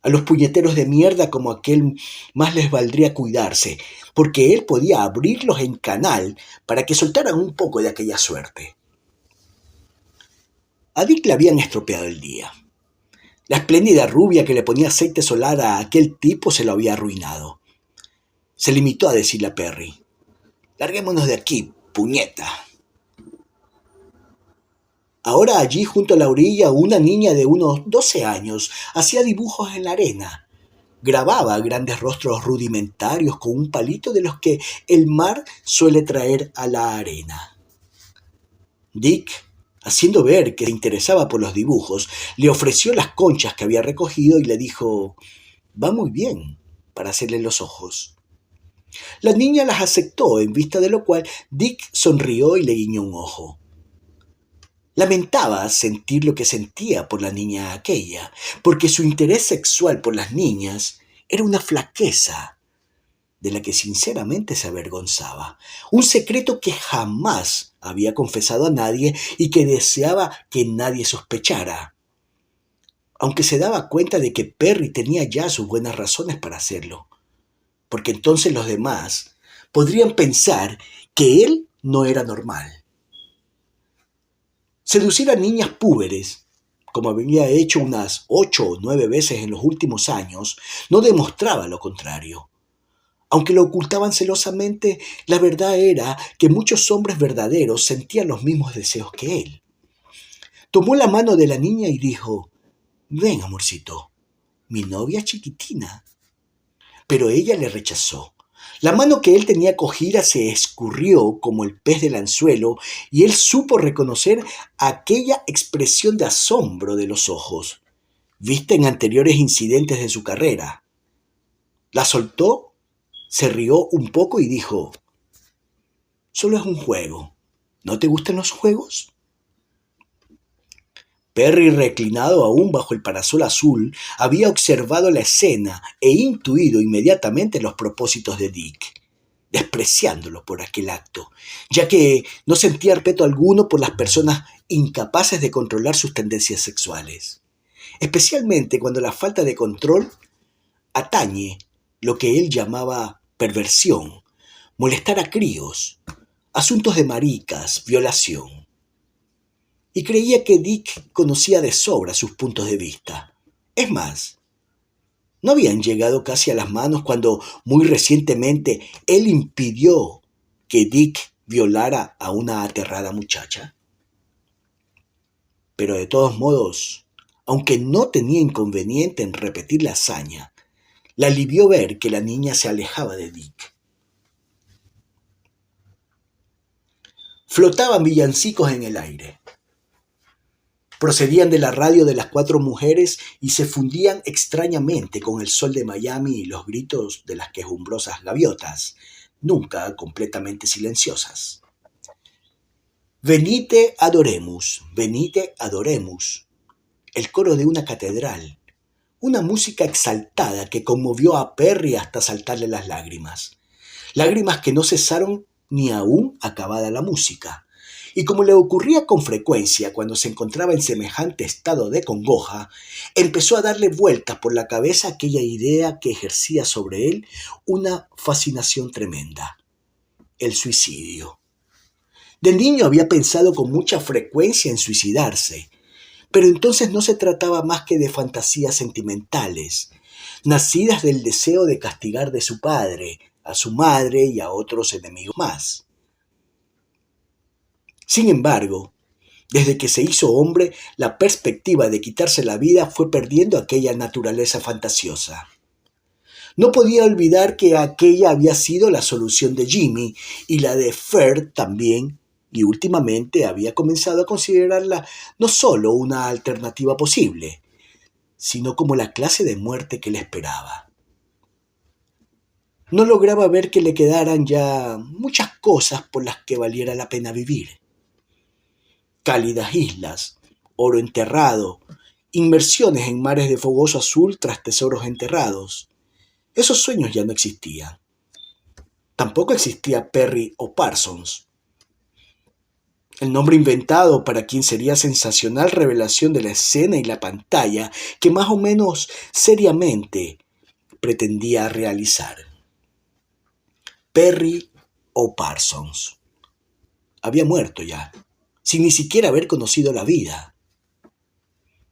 A los puñeteros de mierda como aquel más les valdría cuidarse, porque él podía abrirlos en canal para que soltaran un poco de aquella suerte. A Dick le habían estropeado el día. La espléndida rubia que le ponía aceite solar a aquel tipo se lo había arruinado. Se limitó a decirle a Perry: «Larguémonos de aquí, puñeta». Ahora allí junto a la orilla una niña de unos 12 años hacía dibujos en la arena. Grababa grandes rostros rudimentarios con un palito de los que el mar suele traer a la arena. Dick, haciendo ver que se interesaba por los dibujos, le ofreció las conchas que había recogido y le dijo: «Va muy bien para hacerle los ojos». La niña las aceptó, en vista de lo cual Dick sonrió y le guiñó un ojo. Lamentaba sentir lo que sentía por la niña aquella, porque su interés sexual por las niñas era una flaqueza de la que sinceramente se avergonzaba, un secreto que jamás había confesado a nadie y que deseaba que nadie sospechara, aunque se daba cuenta de que Perry tenía ya sus buenas razones para hacerlo, porque entonces los demás podrían pensar que él no era normal. Seducir a niñas púberes, como había hecho unas 8 o 9 veces en los últimos años, no demostraba lo contrario. Aunque lo ocultaban celosamente, la verdad era que muchos hombres verdaderos sentían los mismos deseos que él. Tomó la mano de la niña y dijo: «Ven, amorcito, mi novia chiquitina». Pero ella le rechazó. La mano que él tenía cogida se escurrió como el pez del anzuelo y él supo reconocer aquella expresión de asombro de los ojos, vista en anteriores incidentes de su carrera. La soltó, se rió un poco y dijo: «Solo es un juego. ¿No te gustan los juegos?». Perry, reclinado aún bajo el parasol azul, había observado la escena e intuido inmediatamente los propósitos de Dick, despreciándolo por aquel acto, ya que no sentía respeto alguno por las personas incapaces de controlar sus tendencias sexuales, especialmente cuando la falta de control atañe lo que él llamaba perversión, molestar a críos, asuntos de maricas, violación. Y creía que Dick conocía de sobra sus puntos de vista. Es más, no habían llegado casi a las manos cuando muy recientemente él impidió que Dick violara a una aterrada muchacha. Pero de todos modos, aunque no tenía inconveniente en repetir la hazaña, le alivió ver que la niña se alejaba de Dick. Flotaban villancicos en el aire. Procedían de la radio de las 4 mujeres y se fundían extrañamente con el sol de Miami y los gritos de las quejumbrosas gaviotas, nunca completamente silenciosas. Venite adoremus, venite adoremus. El coro de una catedral, una música exaltada que conmovió a Perry hasta saltarle las lágrimas. Lágrimas que no cesaron ni aún acabada la música. Y como le ocurría con frecuencia cuando se encontraba en semejante estado de congoja, empezó a darle vueltas por la cabeza aquella idea que ejercía sobre él una fascinación tremenda: el suicidio. De niño había pensado con mucha frecuencia en suicidarse, pero entonces no se trataba más que de fantasías sentimentales, nacidas del deseo de castigar de su padre, a su madre y a otros enemigos más. Sin embargo, desde que se hizo hombre, la perspectiva de quitarse la vida fue perdiendo aquella naturaleza fantasiosa. No podía olvidar que aquella había sido la solución de Jimmy y la de Ferd también, y últimamente había comenzado a considerarla no solo una alternativa posible, sino como la clase de muerte que le esperaba. No lograba ver que le quedaran ya muchas cosas por las que valiera la pena vivir. Cálidas islas, oro enterrado, inmersiones en mares de fogoso azul tras tesoros enterrados. Esos sueños ya no existían. Tampoco existía Perry o Parsons, el nombre inventado para quien sería sensacional revelación de la escena y la pantalla que más o menos seriamente pretendía realizar. Perry o Parsons. Había muerto ya, sin ni siquiera haber conocido la vida.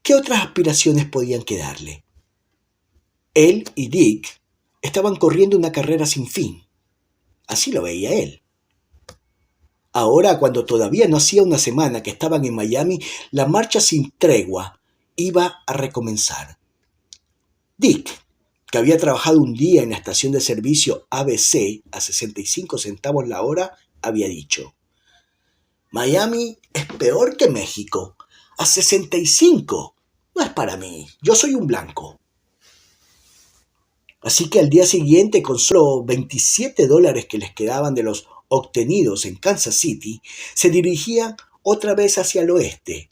¿Qué otras aspiraciones podían quedarle? Él y Dick estaban corriendo una carrera sin fin. Así lo veía él. Ahora, cuando todavía no hacía una semana que estaban en Miami, la marcha sin tregua iba a recomenzar. Dick, que había trabajado un día en la estación de servicio ABC a 65 centavos la hora, había dicho: «Miami es peor que México. A 65. No es para mí. Yo soy un blanco». Así que al día siguiente, con solo $27 que les quedaban de los obtenidos en Kansas City, se dirigían otra vez hacia el oeste,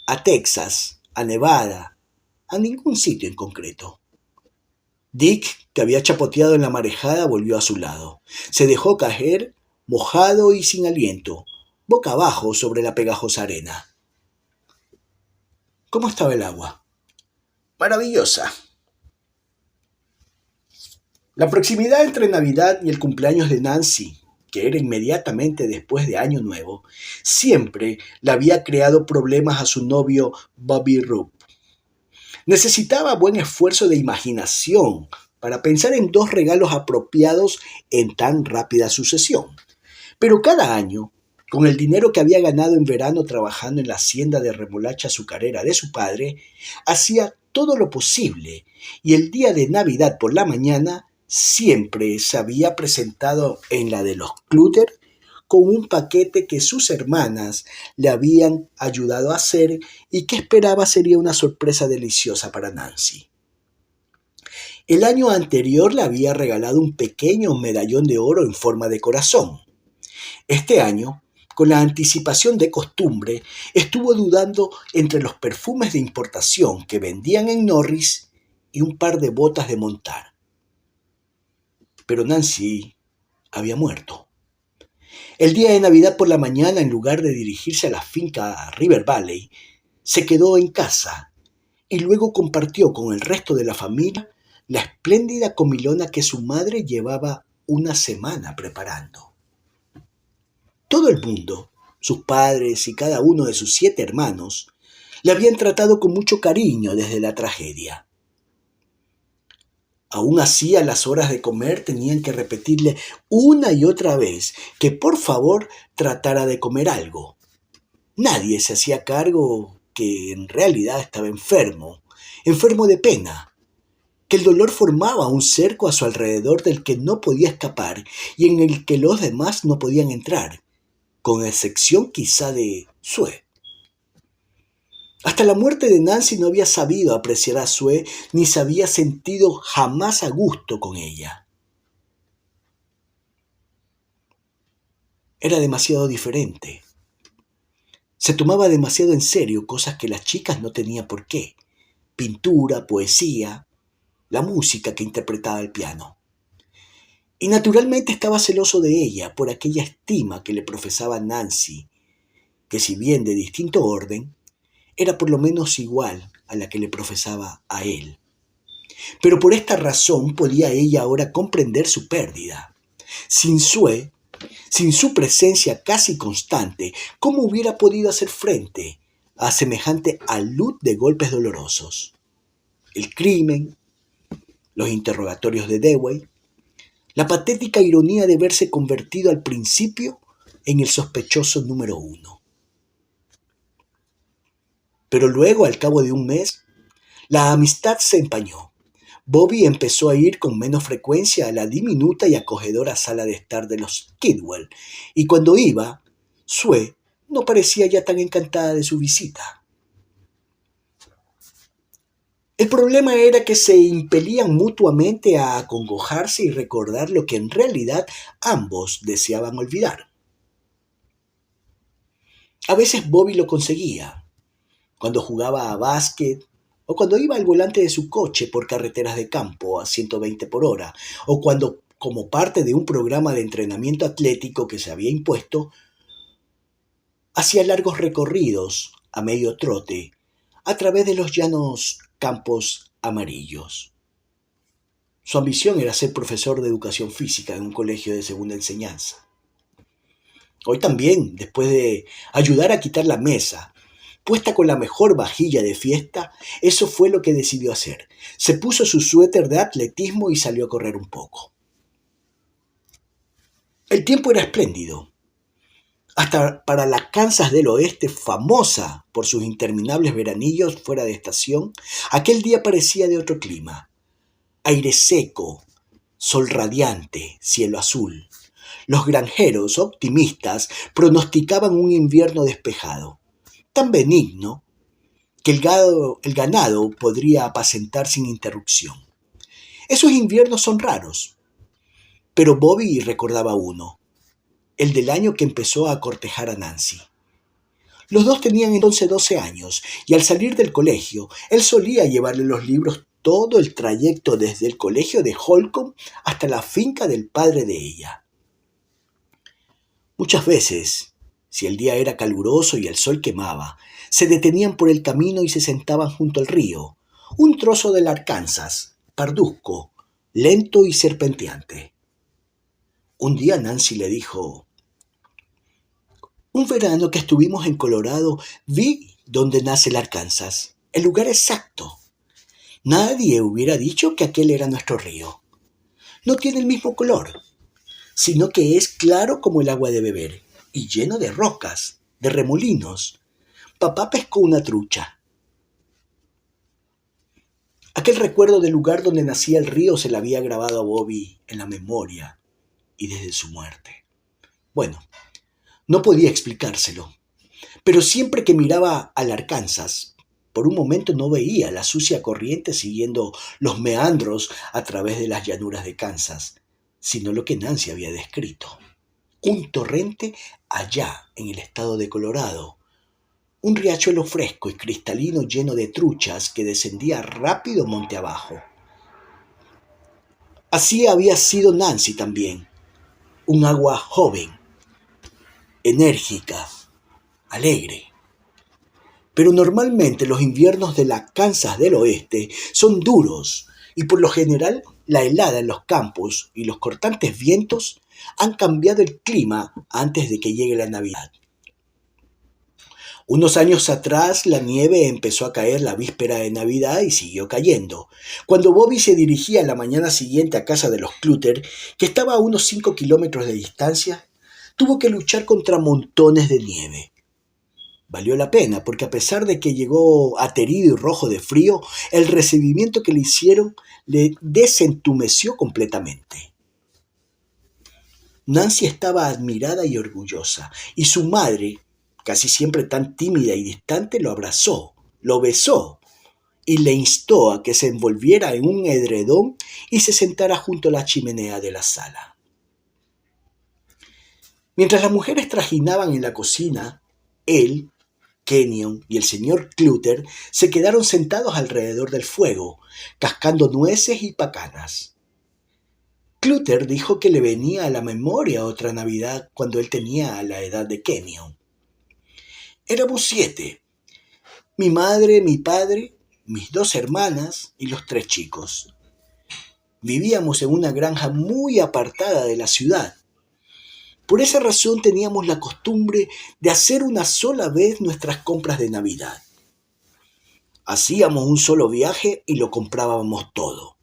a Texas, a Nevada, a ningún sitio en concreto. Dick, que había chapoteado en la marejada, volvió a su lado. Se dejó caer, mojado y sin aliento, boca abajo sobre la pegajosa arena. ¿Cómo estaba el agua? Maravillosa. La proximidad entre Navidad y el cumpleaños de Nancy, que era inmediatamente después de Año Nuevo, siempre le había creado problemas a su novio Bobby Roop. Necesitaba buen esfuerzo de imaginación para pensar en dos regalos apropiados en tan rápida sucesión. Pero cada año, con el dinero que había ganado en verano trabajando en la hacienda de remolacha azucarera de su padre, hacía todo lo posible y el día de Navidad por la mañana siempre se había presentado en la de los Clutter con un paquete que sus hermanas le habían ayudado a hacer y que esperaba sería una sorpresa deliciosa para Nancy. El año anterior le había regalado un pequeño medallón de oro en forma de corazón. Este año, con la anticipación de costumbre, estuvo dudando entre los perfumes de importación que vendían en Norris y un par de botas de montar. Pero Nancy había muerto. El día de Navidad por la mañana, en lugar de dirigirse a la finca River Valley, se quedó en casa y luego compartió con el resto de la familia la espléndida comilona que su madre llevaba una semana preparando. Todo el mundo, sus padres y cada uno de sus 7 hermanos, le habían tratado con mucho cariño desde la tragedia. Aún así, a las horas de comer tenían que repetirle una y otra vez que por favor tratara de comer algo. Nadie se hacía cargo que en realidad estaba enfermo, enfermo de pena, que el dolor formaba un cerco a su alrededor del que no podía escapar y en el que los demás no podían entrar, con excepción quizá de Sue. Hasta la muerte de Nancy no había sabido apreciar a Sue ni se había sentido jamás a gusto con ella. Era demasiado diferente. Se tomaba demasiado en serio cosas que las chicas no tenían por qué. Pintura, poesía, la música que interpretaba el piano. Y naturalmente estaba celoso de ella por aquella estima que le profesaba Nancy, que si bien de distinto orden, era por lo menos igual a la que le profesaba a él. Pero por esta razón podía ella ahora comprender su pérdida. Sin Sue, sin su presencia casi constante, ¿cómo hubiera podido hacer frente a semejante alud de golpes dolorosos? El crimen, los interrogatorios de Dewey, la patética ironía de verse convertido al principio en el sospechoso número 1. Pero luego, al cabo de un mes, la amistad se empañó. Bobby empezó a ir con menos frecuencia a la diminuta y acogedora sala de estar de los Kidwell, y cuando iba, Sue no parecía ya tan encantada de su visita. El problema era que se impelían mutuamente a acongojarse y recordar lo que en realidad ambos deseaban olvidar. A veces Bobby lo conseguía, cuando jugaba a básquet, o cuando iba al volante de su coche por carreteras de campo a 120 por hora, o cuando, como parte de un programa de entrenamiento atlético que se había impuesto, hacía largos recorridos a medio trote a través de los llanos campos amarillos. Su ambición era ser profesor de educación física en un colegio de segunda enseñanza. Hoy también, después de ayudar a quitar la mesa, puesta con la mejor vajilla de fiesta, eso fue lo que decidió hacer. Se puso su suéter de atletismo y salió a correr un poco. El tiempo era espléndido. Hasta para la Kansas del Oeste, famosa por sus interminables veranillos fuera de estación, aquel día parecía de otro clima. Aire seco, sol radiante, cielo azul. Los granjeros, optimistas, pronosticaban un invierno despejado, tan benigno que el ganado podría apacentar sin interrupción. Esos inviernos son raros, pero Bobby recordaba uno, el del año que empezó a cortejar a Nancy. Los dos tenían entonces 12 años y al salir del colegio, él solía llevarle los libros todo el trayecto desde el colegio de Holcomb hasta la finca del padre de ella. Muchas veces, si el día era caluroso y el sol quemaba, se detenían por el camino y se sentaban junto al río, un trozo del Arkansas, parduzco, lento y serpenteante. Un día Nancy le dijo: un verano que estuvimos en Colorado, vi dónde nace el Arkansas, el lugar exacto. Nadie hubiera dicho que aquel era nuestro río. No tiene el mismo color, sino que es claro como el agua de beber y lleno de rocas, de remolinos. Papá pescó una trucha. Aquel recuerdo del lugar donde nacía el río se le había grabado a Bobby en la memoria y desde su muerte. Bueno, no podía explicárselo, pero siempre que miraba al Arkansas, por un momento no veía la sucia corriente siguiendo los meandros a través de las llanuras de Kansas, sino lo que Nancy había descrito. Un torrente allá en el estado de Colorado, un riachuelo fresco y cristalino lleno de truchas que descendía rápido monte abajo. Así había sido Nancy también, un agua joven, enérgica, alegre. Pero normalmente los inviernos de la Kansas del oeste son duros y por lo general la helada en los campos y los cortantes vientos han cambiado el clima antes de que llegue la Navidad. Unos años atrás la nieve empezó a caer la víspera de Navidad y siguió cayendo. Cuando Bobby se dirigía la mañana siguiente a casa de los Clutter, que estaba a unos 5 kilómetros de distancia, tuvo que luchar contra montones de nieve. Valió la pena, porque a pesar de que llegó aterido y rojo de frío, el recibimiento que le hicieron le desentumeció completamente. Nancy estaba admirada y orgullosa, y su madre, casi siempre tan tímida y distante, lo abrazó, lo besó y le instó a que se envolviera en un edredón y se sentara junto a la chimenea de la sala. Mientras las mujeres trajinaban en la cocina, él, Kenyon y el señor Clutter se quedaron sentados alrededor del fuego, cascando nueces y pacanas. Clutter dijo que le venía a la memoria otra Navidad cuando él tenía la edad de Kenyon. Éramos 7, mi madre, mi padre, mis 2 hermanas y los 3 chicos. Vivíamos en una granja muy apartada de la ciudad. Por esa razón teníamos la costumbre de hacer una sola vez nuestras compras de Navidad. Hacíamos un solo viaje y lo comprábamos todo.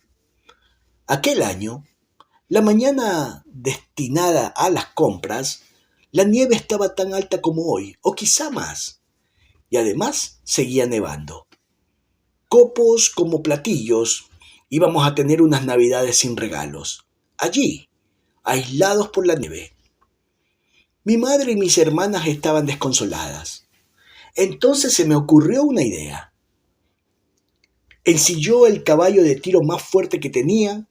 Aquel año, la mañana destinada a las compras, la nieve estaba tan alta como hoy, o quizá más, y además seguía nevando. Copos como platillos, íbamos a tener unas Navidades sin regalos, allí, aislados por la nieve. Mi madre y mis hermanas estaban desconsoladas. Entonces se me ocurrió una idea. Ensilló el caballo de tiro más fuerte que tenía,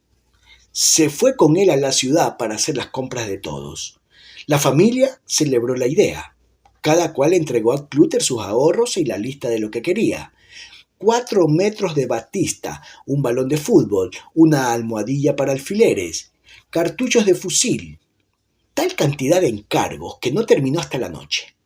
se fue con él a la ciudad para hacer las compras de todos. La familia celebró la idea. Cada cual entregó a Clutter sus ahorros y la lista de lo que quería. 4 metros de batista, un balón de fútbol, una almohadilla para alfileres, cartuchos de fusil. Tal cantidad de encargos que no terminó hasta la noche.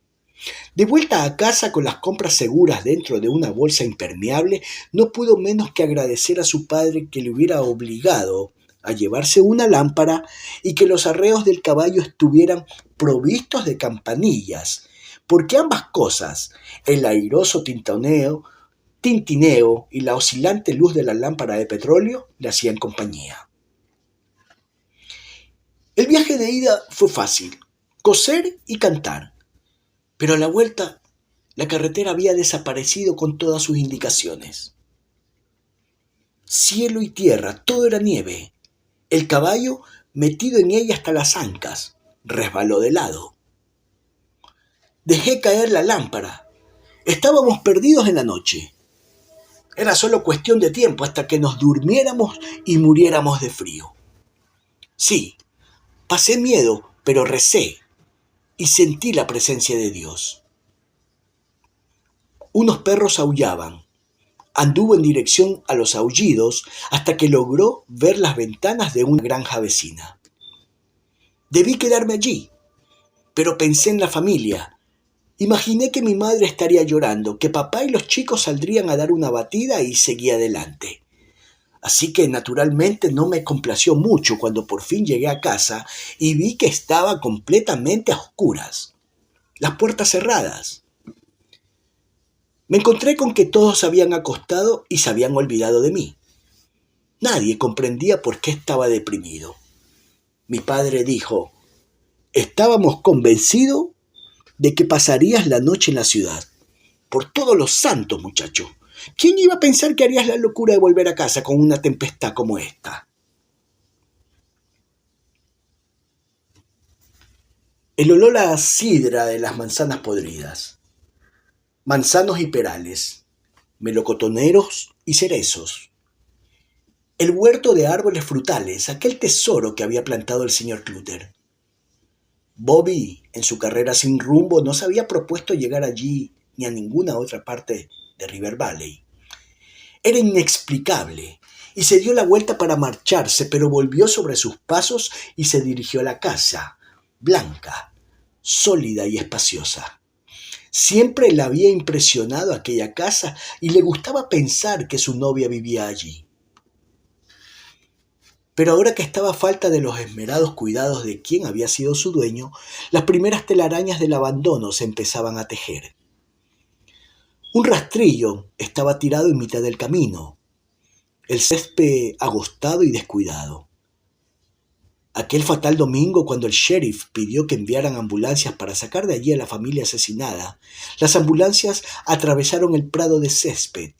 De vuelta a casa con las compras seguras dentro de una bolsa impermeable, no pudo menos que agradecer a su padre que le hubiera obligado a llevarse una lámpara y que los arreos del caballo estuvieran provistos de campanillas, porque ambas cosas, el airoso tintineo y la oscilante luz de la lámpara de petróleo, le hacían compañía. El viaje de ida fue fácil, coser y cantar, pero a la vuelta la carretera había desaparecido con todas sus indicaciones. Cielo y tierra, todo era nieve. El caballo, metido en ella hasta las ancas, resbaló de lado. Dejé caer la lámpara. Estábamos perdidos en la noche. Era solo cuestión de tiempo hasta que nos durmiéramos y muriéramos de frío. Sí, pasé miedo, pero recé y sentí la presencia de Dios. Unos perros aullaban. Anduvo en dirección a los aullidos hasta que logró ver las ventanas de una granja vecina. Debí quedarme allí, pero pensé en la familia. Imaginé que mi madre estaría llorando, que papá y los chicos saldrían a dar una batida y seguí adelante. Así que naturalmente no me complació mucho cuando por fin llegué a casa y vi que estaba completamente a oscuras, las puertas cerradas. Me encontré con que todos se habían acostado y se habían olvidado de mí. Nadie comprendía por qué estaba deprimido. Mi padre dijo: estábamos convencidos de que pasarías la noche en la ciudad. Por todos los santos, muchacho. ¿Quién iba a pensar que harías la locura de volver a casa con una tempestad como esta? El olor a sidra de las manzanas podridas, manzanos y perales, melocotoneros y cerezos, el huerto de árboles frutales, aquel tesoro que había plantado el señor Clutter. Bobby, en su carrera sin rumbo, no se había propuesto llegar allí ni a ninguna otra parte de River Valley. Era inexplicable, y se dio la vuelta para marcharse, pero volvió sobre sus pasos y se dirigió a la casa, blanca, sólida y espaciosa. Siempre le había impresionado aquella casa y le gustaba pensar que su novia vivía allí. Pero ahora que estaba a falta de los esmerados cuidados de quien había sido su dueño, las primeras telarañas del abandono se empezaban a tejer. Un rastrillo estaba tirado en mitad del camino, el césped agostado y descuidado. Aquel fatal domingo, cuando el sheriff pidió que enviaran ambulancias para sacar de allí a la familia asesinada, las ambulancias atravesaron el prado de césped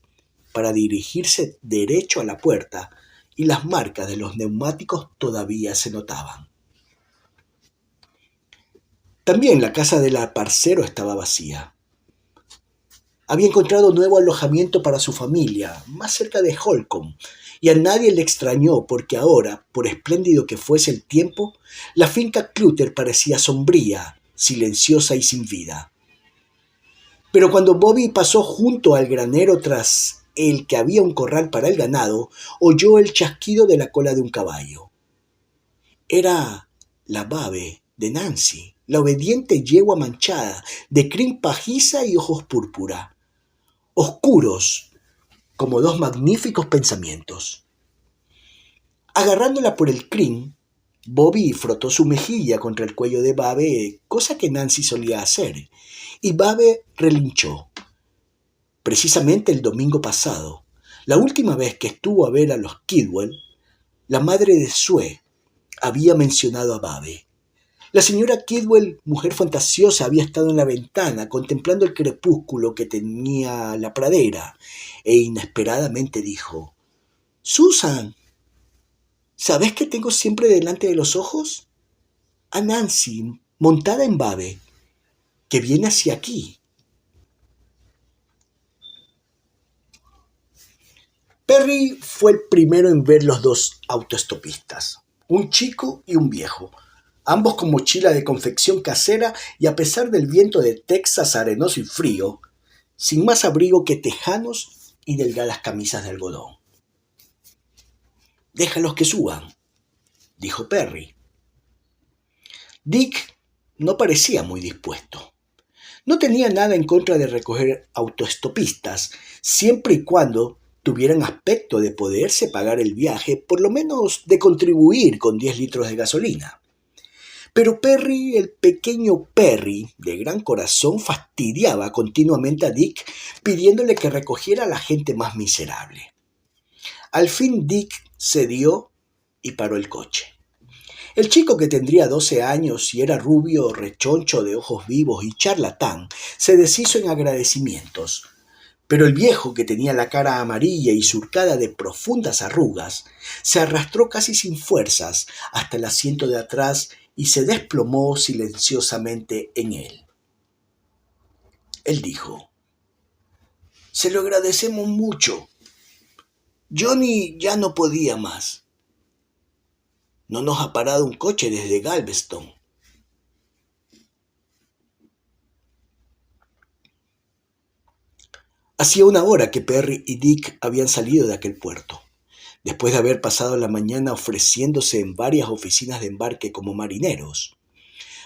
para dirigirse derecho a la puerta, y las marcas de los neumáticos todavía se notaban. También la casa del parcero estaba vacía. Había encontrado nuevo alojamiento para su familia, más cerca de Holcomb, y a nadie le extrañó porque ahora, por espléndido que fuese el tiempo, la finca Clutter parecía sombría, silenciosa y sin vida. Pero cuando Bobby pasó junto al granero tras el que había un corral para el ganado, oyó el chasquido de la cola de un caballo. Era la Babe de Nancy, la obediente yegua manchada, de crin pajiza y ojos púrpura, oscuros como dos magníficos pensamientos. Agarrándola por el crin, Bobby frotó su mejilla contra el cuello de Babe, cosa que Nancy solía hacer, y Babe relinchó. Precisamente el domingo pasado, la última vez que estuvo a ver a los Kidwell, la madre de Sue había mencionado a Babe. La señora Kidwell, mujer fantasiosa, había estado en la ventana contemplando el crepúsculo que tenía la pradera e inesperadamente dijo: «Susan, ¿sabes qué tengo siempre delante de los ojos? A Nancy, montada en Babe, que viene hacia aquí». Perry fue el primero en ver los dos autoestopistas, un chico y un viejo, ambos con mochila de confección casera y, a pesar del viento de Texas arenoso y frío, sin más abrigo que tejanos y delgadas camisas de algodón. «Déjalos que suban», dijo Perry. Dick no parecía muy dispuesto. No tenía nada en contra de recoger autoestopistas, siempre y cuando tuvieran aspecto de poderse pagar el viaje, por lo menos de contribuir con 10 litros de gasolina. Pero Perry, el pequeño Perry, de gran corazón, fastidiaba continuamente a Dick, pidiéndole que recogiera a la gente más miserable. Al fin Dick cedió y paró el coche. El chico, que tendría 12 años y era rubio, rechoncho, de ojos vivos y charlatán, se deshizo en agradecimientos. Pero el viejo, que tenía la cara amarilla y surcada de profundas arrugas, se arrastró casi sin fuerzas hasta el asiento de atrás y se desplomó silenciosamente en él. Él dijo: «Se lo agradecemos mucho. Johnny ya no podía más. No nos ha parado un coche desde Galveston». Hacía una hora que Perry y Dick habían salido de aquel puerto, después de haber pasado la mañana ofreciéndose en varias oficinas de embarque como marineros.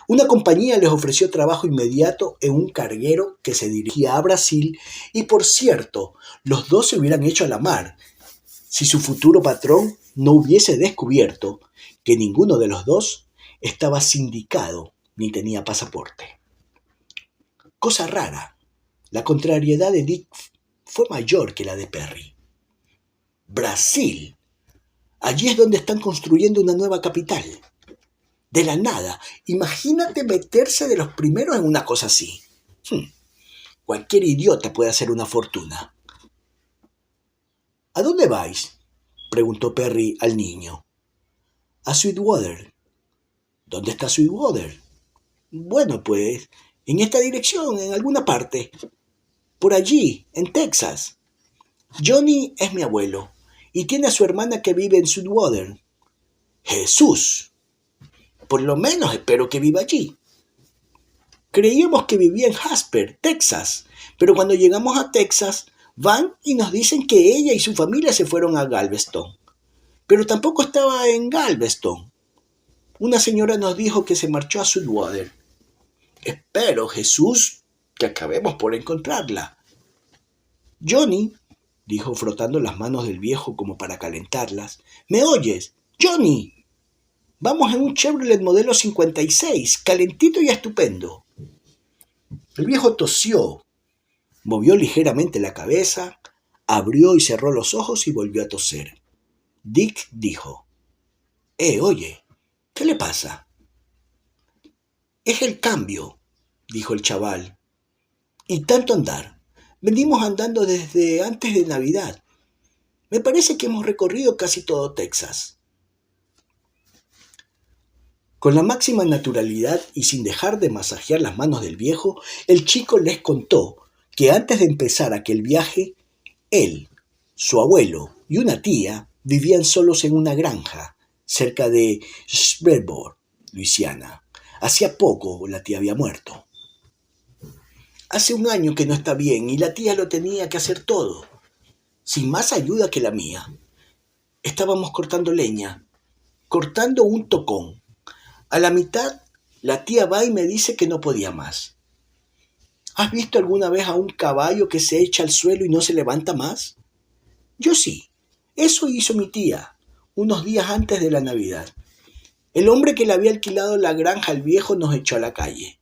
Una compañía les ofreció trabajo inmediato en un carguero que se dirigía a Brasil y, por cierto, los dos se hubieran hecho a la mar si su futuro patrón no hubiese descubierto que ninguno de los dos estaba sindicado ni tenía pasaporte. Cosa rara, la contrariedad de Dick fue mayor que la de Perry. Brasil. Allí es donde están construyendo una nueva capital. De la nada, imagínate meterse de los primeros en una cosa así. Cualquier idiota puede hacer una fortuna. ¿A dónde vais?, preguntó Perry al niño. A Sweetwater. ¿Dónde está Sweetwater? Bueno, pues, en esta dirección, en alguna parte. Por allí, en Texas. Johnny es mi abuelo y tiene a su hermana que vive en Sweetwater. ¡Jesús! Por lo menos espero que viva allí. Creíamos que vivía en Jasper, Texas, pero cuando llegamos a Texas, van y nos dicen que ella y su familia se fueron a Galveston. Pero tampoco estaba en Galveston. Una señora nos dijo que se marchó a Sweetwater. Espero, Jesús, que acabemos por encontrarla. Johnny, dijo frotando las manos del viejo como para calentarlas. ¿Me oyes? ¡Johnny! Vamos en un Chevrolet modelo 56, calentito y estupendo. El viejo tosió, movió ligeramente la cabeza, abrió y cerró los ojos y volvió a toser. Dick dijo: oye, ¿qué le pasa? Es el cambio, dijo el chaval. Y tanto andar. Venimos andando desde antes de Navidad. Me parece que hemos recorrido casi todo Texas. Con la máxima naturalidad y sin dejar de masajear las manos del viejo, el chico les contó que antes de empezar aquel viaje, él, su abuelo y una tía vivían solos en una granja cerca de Shreveport, Luisiana. Hacía poco la tía había muerto. Hace un año que no está bien y la tía lo tenía que hacer todo, sin más ayuda que la mía. Estábamos cortando leña, cortando un tocón. A la mitad, la tía va y me dice que no podía más. ¿Has visto alguna vez a un caballo que se echa al suelo y no se levanta más? Yo sí. Eso hizo mi tía, unos días antes de la Navidad. El hombre que le había alquilado la granja al viejo nos echó a la calle.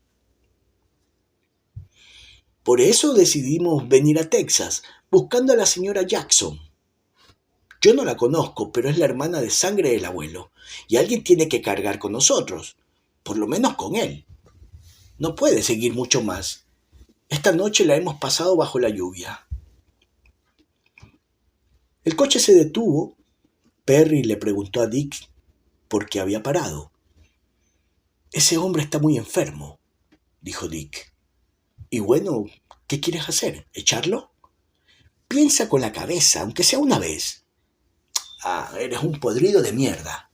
Por eso decidimos venir a Texas, buscando a la señora Jackson. Yo no la conozco, pero es la hermana de sangre del abuelo, y alguien tiene que cargar con nosotros, por lo menos con él. No puede seguir mucho más. Esta noche la hemos pasado bajo la lluvia. El coche se detuvo. Perry le preguntó a Dick por qué había parado. Ese hombre está muy enfermo, dijo Dick. Y bueno, ¿qué quieres hacer? ¿Echarlo? Piensa con la cabeza, aunque sea una vez. Eres un podrido de mierda.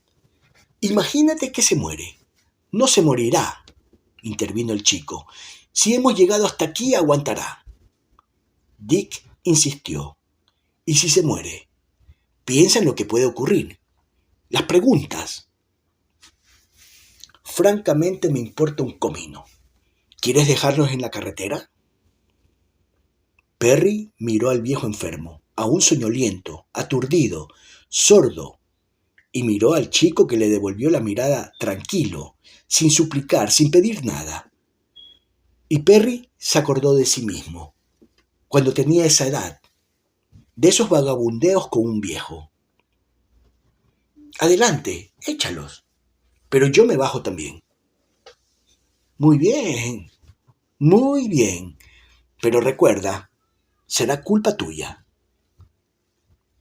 Imagínate que se muere. No se morirá, intervino el chico. Si hemos llegado hasta aquí, aguantará. Dick insistió. ¿Y si se muere? Piensa en lo que puede ocurrir. Las preguntas. Francamente me importa un comino. ¿Quieres dejarlos en la carretera? Perry miró al viejo enfermo, aún soñoliento, aturdido, sordo, y miró al chico que le devolvió la mirada tranquilo, sin suplicar, sin pedir nada. Y Perry se acordó de sí mismo, cuando tenía esa edad, de esos vagabundeos con un viejo. Adelante, échalos, pero yo me bajo también. Muy bien, pero recuerda, será culpa tuya.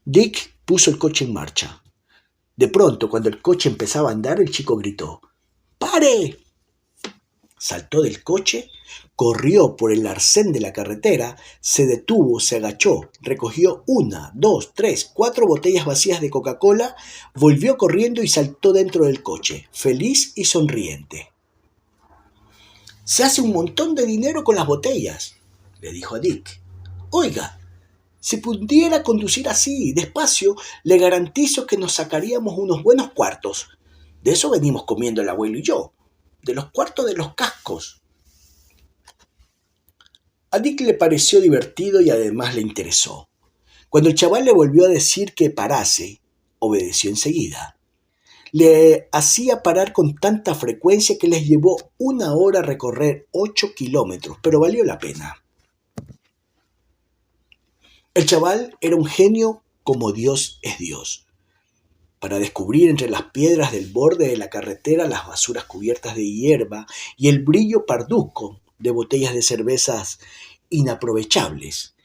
Dick puso el coche en marcha. De pronto, cuando el coche empezaba a andar, el chico gritó: ¡Pare! Saltó del coche, corrió por el arcén de la carretera, se detuvo, se agachó, recogió 1, 2, 3, 4 botellas vacías de Coca-Cola, volvió corriendo y saltó dentro del coche, feliz y sonriente. Se hace un montón de dinero con las botellas, le dijo a Dick. Oiga, si pudiera conducir así, despacio, le garantizo que nos sacaríamos unos buenos cuartos. De eso venimos comiendo el abuelo y yo, de los cuartos de los cascos. A Dick le pareció divertido y además le interesó. Cuando el chaval le volvió a decir que parase, obedeció enseguida. Le hacía parar con tanta frecuencia que les llevó 1 hora recorrer 8 kilómetros, pero valió la pena. El chaval era un genio como Dios es Dios. Para descubrir entre las piedras del borde de la carretera las basuras cubiertas de hierba y el brillo parduzco de botellas de cervezas inaprovechables,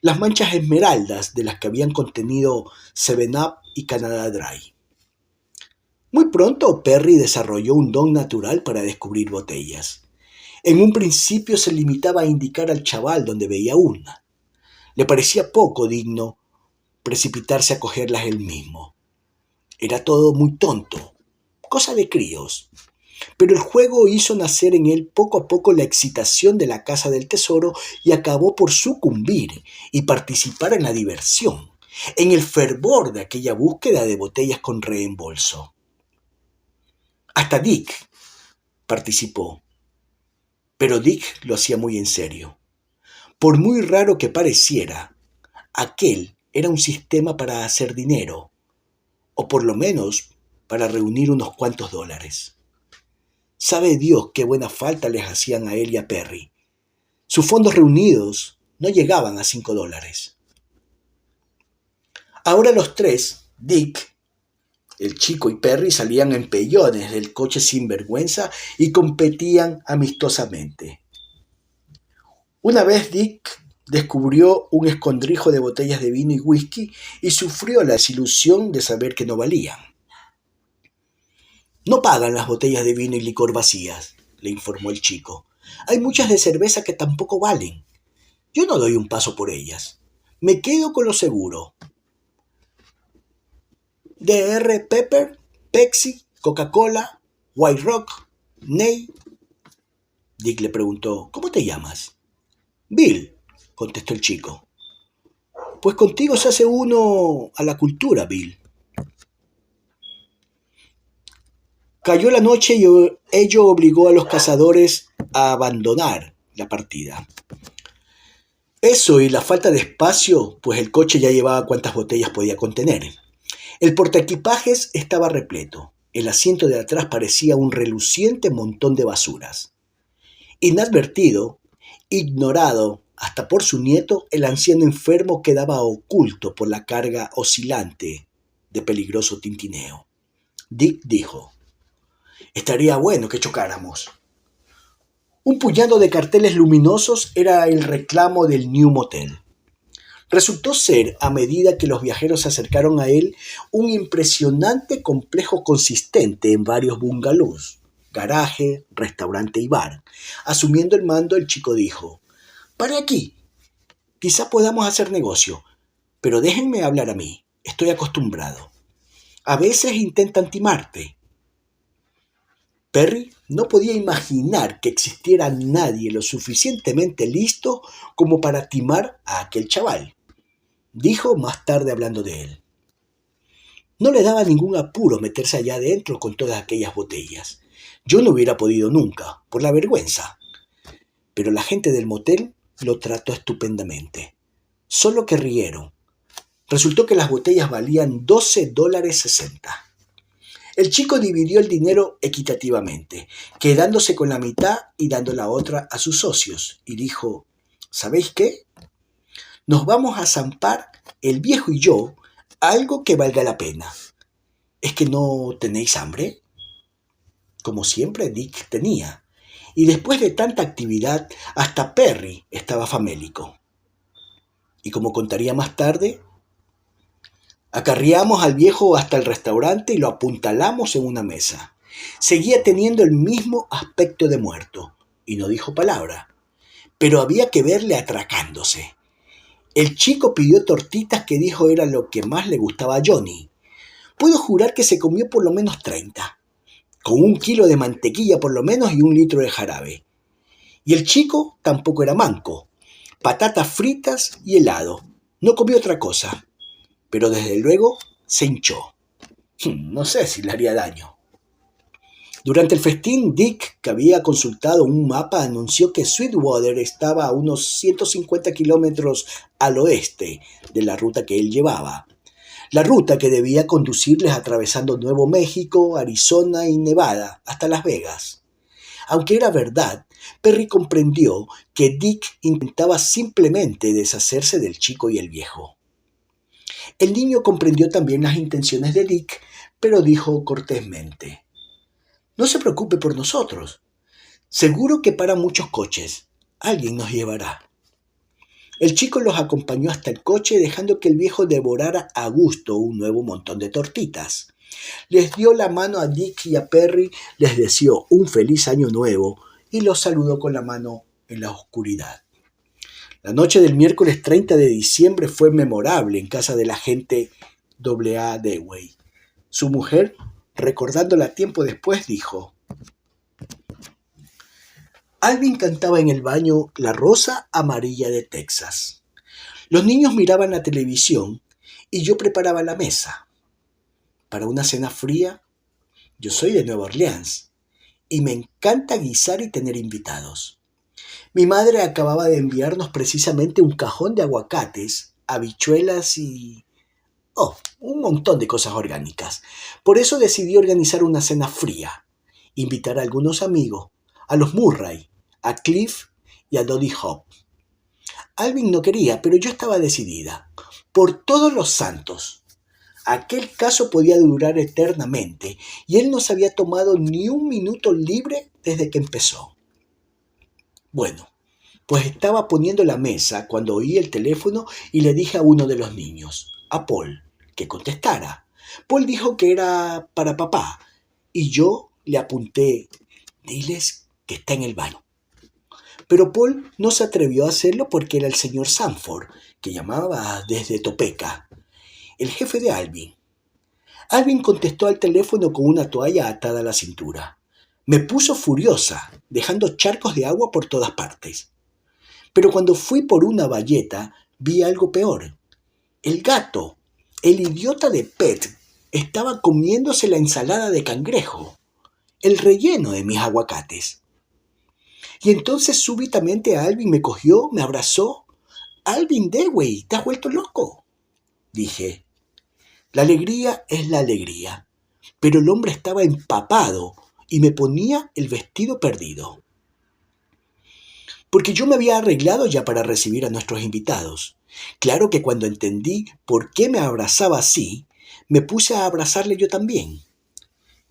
las manchas esmeraldas de las que habían contenido 7-Up y Canada Dry. Muy pronto Perry desarrolló un don natural para descubrir botellas. En un principio se limitaba a indicar al chaval donde veía una. Le parecía poco digno precipitarse a cogerlas él mismo. Era todo muy tonto, cosa de críos. Pero el juego hizo nacer en él poco a poco la excitación de la caza del tesoro y acabó por sucumbir y participar en la diversión, en el fervor de aquella búsqueda de botellas con reembolso. Hasta Dick participó, pero Dick lo hacía muy en serio. Por muy raro que pareciera, aquel era un sistema para hacer dinero, o por lo menos para reunir unos cuantos dólares. Sabe Dios qué buena falta les hacían a él y a Perry. Sus fondos reunidos no llegaban a $5. Ahora los tres, Dick, el chico y Perry, salían en pellones del coche sin vergüenza y competían amistosamente. Una vez Dick descubrió un escondrijo de botellas de vino y whisky y sufrió la desilusión de saber que no valían. No pagan las botellas de vino y licor vacías, le informó el chico. Hay muchas de cerveza que tampoco valen. Yo no doy un paso por ellas. Me quedo con lo seguro. DR Pepper, Pepsi, Coca-Cola, White Rock, Ney. Dick le preguntó, ¿cómo te llamas? Bill, contestó el chico. Pues contigo se hace uno a la cultura, Bill. Cayó la noche y ello obligó a los cazadores a abandonar la partida. Eso y la falta de espacio, pues el coche ya llevaba cuantas botellas podía contener. El portaequipajes estaba repleto. El asiento de atrás parecía un reluciente montón de basuras. Inadvertido, ignorado hasta por su nieto, el anciano enfermo quedaba oculto por la carga oscilante de peligroso tintineo. Dick dijo, estaría bueno que chocáramos. Un puñado de carteles luminosos era el reclamo del New Motel. Resultó ser, a medida que los viajeros se acercaron a él, un impresionante complejo consistente en varios bungalows, garaje, restaurante y bar. Asumiendo el mando, el chico dijo, «Pare aquí. Quizá podamos hacer negocio, pero déjenme hablar a mí. Estoy acostumbrado. A veces intentan timarte». Perry no podía imaginar que existiera nadie lo suficientemente listo como para timar a aquel chaval. Dijo más tarde hablando de él. No le daba ningún apuro meterse allá adentro con todas aquellas botellas. Yo no hubiera podido nunca, por la vergüenza. Pero la gente del motel lo trató estupendamente. Solo que rieron. Resultó que las botellas valían $12.60. El chico dividió el dinero equitativamente, quedándose con la mitad y dando la otra a sus socios, y dijo, ¿sabéis qué? Nos vamos a zampar, el viejo y yo, algo que valga la pena. ¿Es que no tenéis hambre? Como siempre, Dick tenía, y después de tanta actividad, hasta Perry estaba famélico. Y como contaría más tarde, acarreamos al viejo hasta el restaurante y lo apuntalamos en una mesa. Seguía teniendo el mismo aspecto de muerto, y no dijo palabra, pero había que verle atracándose. El chico pidió tortitas que dijo era lo que más le gustaba a Johnny. Puedo jurar que se comió por lo menos 30, con 1 kilo de mantequilla por lo menos y 1 litro de jarabe. Y el chico tampoco era manco. Patatas fritas y helado. No comió otra cosa. Pero desde luego se hinchó. No sé si le haría daño. Durante el festín, Dick, que había consultado un mapa, anunció que Sweetwater estaba a unos 150 kilómetros al oeste de la ruta que él llevaba. La ruta que debía conducirles atravesando Nuevo México, Arizona y Nevada hasta Las Vegas. Aunque era verdad, Perry comprendió que Dick intentaba simplemente deshacerse del chico y el viejo. El niño comprendió también las intenciones de Dick, pero dijo cortésmente: «No se preocupe por nosotros. Seguro que para muchos coches. Alguien nos llevará». El chico los acompañó hasta el coche, dejando que el viejo devorara a gusto un nuevo montón de tortitas. Les dio la mano a Dick y a Perry, les deseó un feliz año nuevo y los saludó con la mano en la oscuridad. La noche del miércoles 30 de diciembre fue memorable en casa del agente A. Dewey. Su mujer, recordándola tiempo después, dijo: Alvin cantaba en el baño La Rosa Amarilla de Texas. Los niños miraban la televisión y yo preparaba la mesa. Para una cena fría, yo soy de Nueva Orleans y me encanta guisar y tener invitados. Mi madre acababa de enviarnos precisamente un cajón de aguacates, habichuelas y... un montón de cosas orgánicas. Por eso decidí organizar una cena fría. Invitar a algunos amigos, a los Murray, a Cliff y a Dodie Hope. Alvin no quería, pero yo estaba decidida. Por todos los santos. Aquel caso podía durar eternamente y él no se había tomado ni un minuto libre desde que empezó. Bueno, pues estaba poniendo la mesa cuando oí el teléfono y le dije a uno de los niños, a Paul, que contestara. Paul dijo que era para papá y yo le apunté: diles que está en el baño. Pero Paul no se atrevió a hacerlo porque era el señor Sanford, que llamaba desde Topeka, el jefe de Alvin. Alvin contestó al teléfono con una toalla atada a la cintura. Me puso furiosa, dejando charcos de agua por todas partes. Pero cuando fui por una bayeta, vi algo peor. El gato, el idiota de Pet, estaba comiéndose la ensalada de cangrejo, el relleno de mis aguacates. Y entonces súbitamente Alvin me cogió, me abrazó. «Alvin Dewey, ¿te has vuelto loco?», dije. La alegría es la alegría, pero el hombre estaba empapado y me ponía el vestido perdido. Porque yo me había arreglado ya para recibir a nuestros invitados. Claro que cuando entendí por qué me abrazaba así, me puse a abrazarle yo también.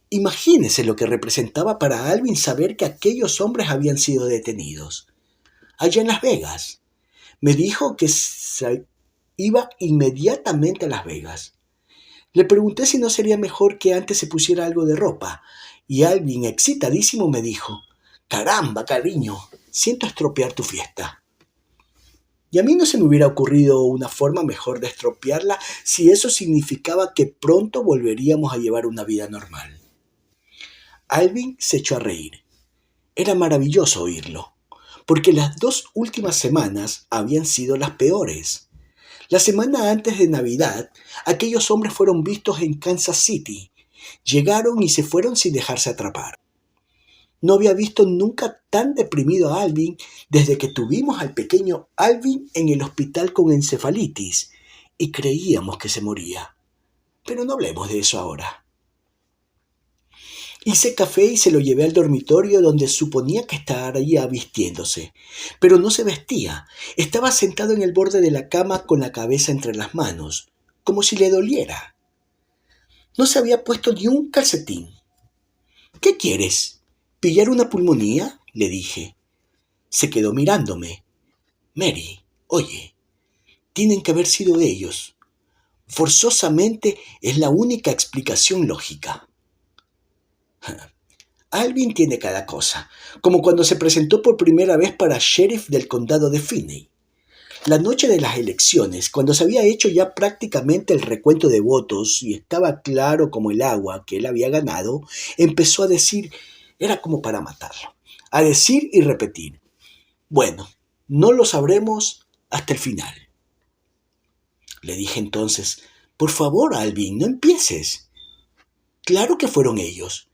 Imagínese lo que representaba para Alvin saber que aquellos hombres habían sido detenidos. Allá en Las Vegas. Me dijo que se iba inmediatamente a Las Vegas. Le pregunté si no sería mejor que antes se pusiera algo de ropa, y Alvin, excitadísimo, me dijo: «Caramba, cariño, siento estropear tu fiesta». Y a mí no se me hubiera ocurrido una forma mejor de estropearla si eso significaba que pronto volveríamos a llevar una vida normal. Alvin se echó a reír. Era maravilloso oírlo, porque las 2 últimas semanas habían sido las peores. La semana antes de Navidad, aquellos hombres fueron vistos en Kansas City. Llegaron y se fueron sin dejarse atrapar. No había visto nunca tan deprimido a Alvin desde que tuvimos al pequeño Alvin en el hospital con encefalitis y creíamos que se moría. Pero no hablemos de eso ahora. Hice café y se lo llevé al dormitorio donde suponía que estaría vistiéndose. Pero no se vestía. Estaba sentado en el borde de la cama con la cabeza entre las manos, como si le doliera. No se había puesto ni un calcetín. «¿Qué quieres? ¿Pillar una pulmonía?», le dije. Se quedó mirándome. «Mary, oye, tienen que haber sido ellos. Forzosamente es la única explicación lógica». Alvin tiene cada cosa, como cuando se presentó por primera vez para sheriff del condado de Finney. La noche de las elecciones, cuando se había hecho ya prácticamente el recuento de votos y estaba claro como el agua que él había ganado, empezó a decir, era como para matarlo, a decir y repetir: «Bueno, no lo sabremos hasta el final». Le dije entonces: «Por favor, Alvin, no empieces. Claro que fueron ellos.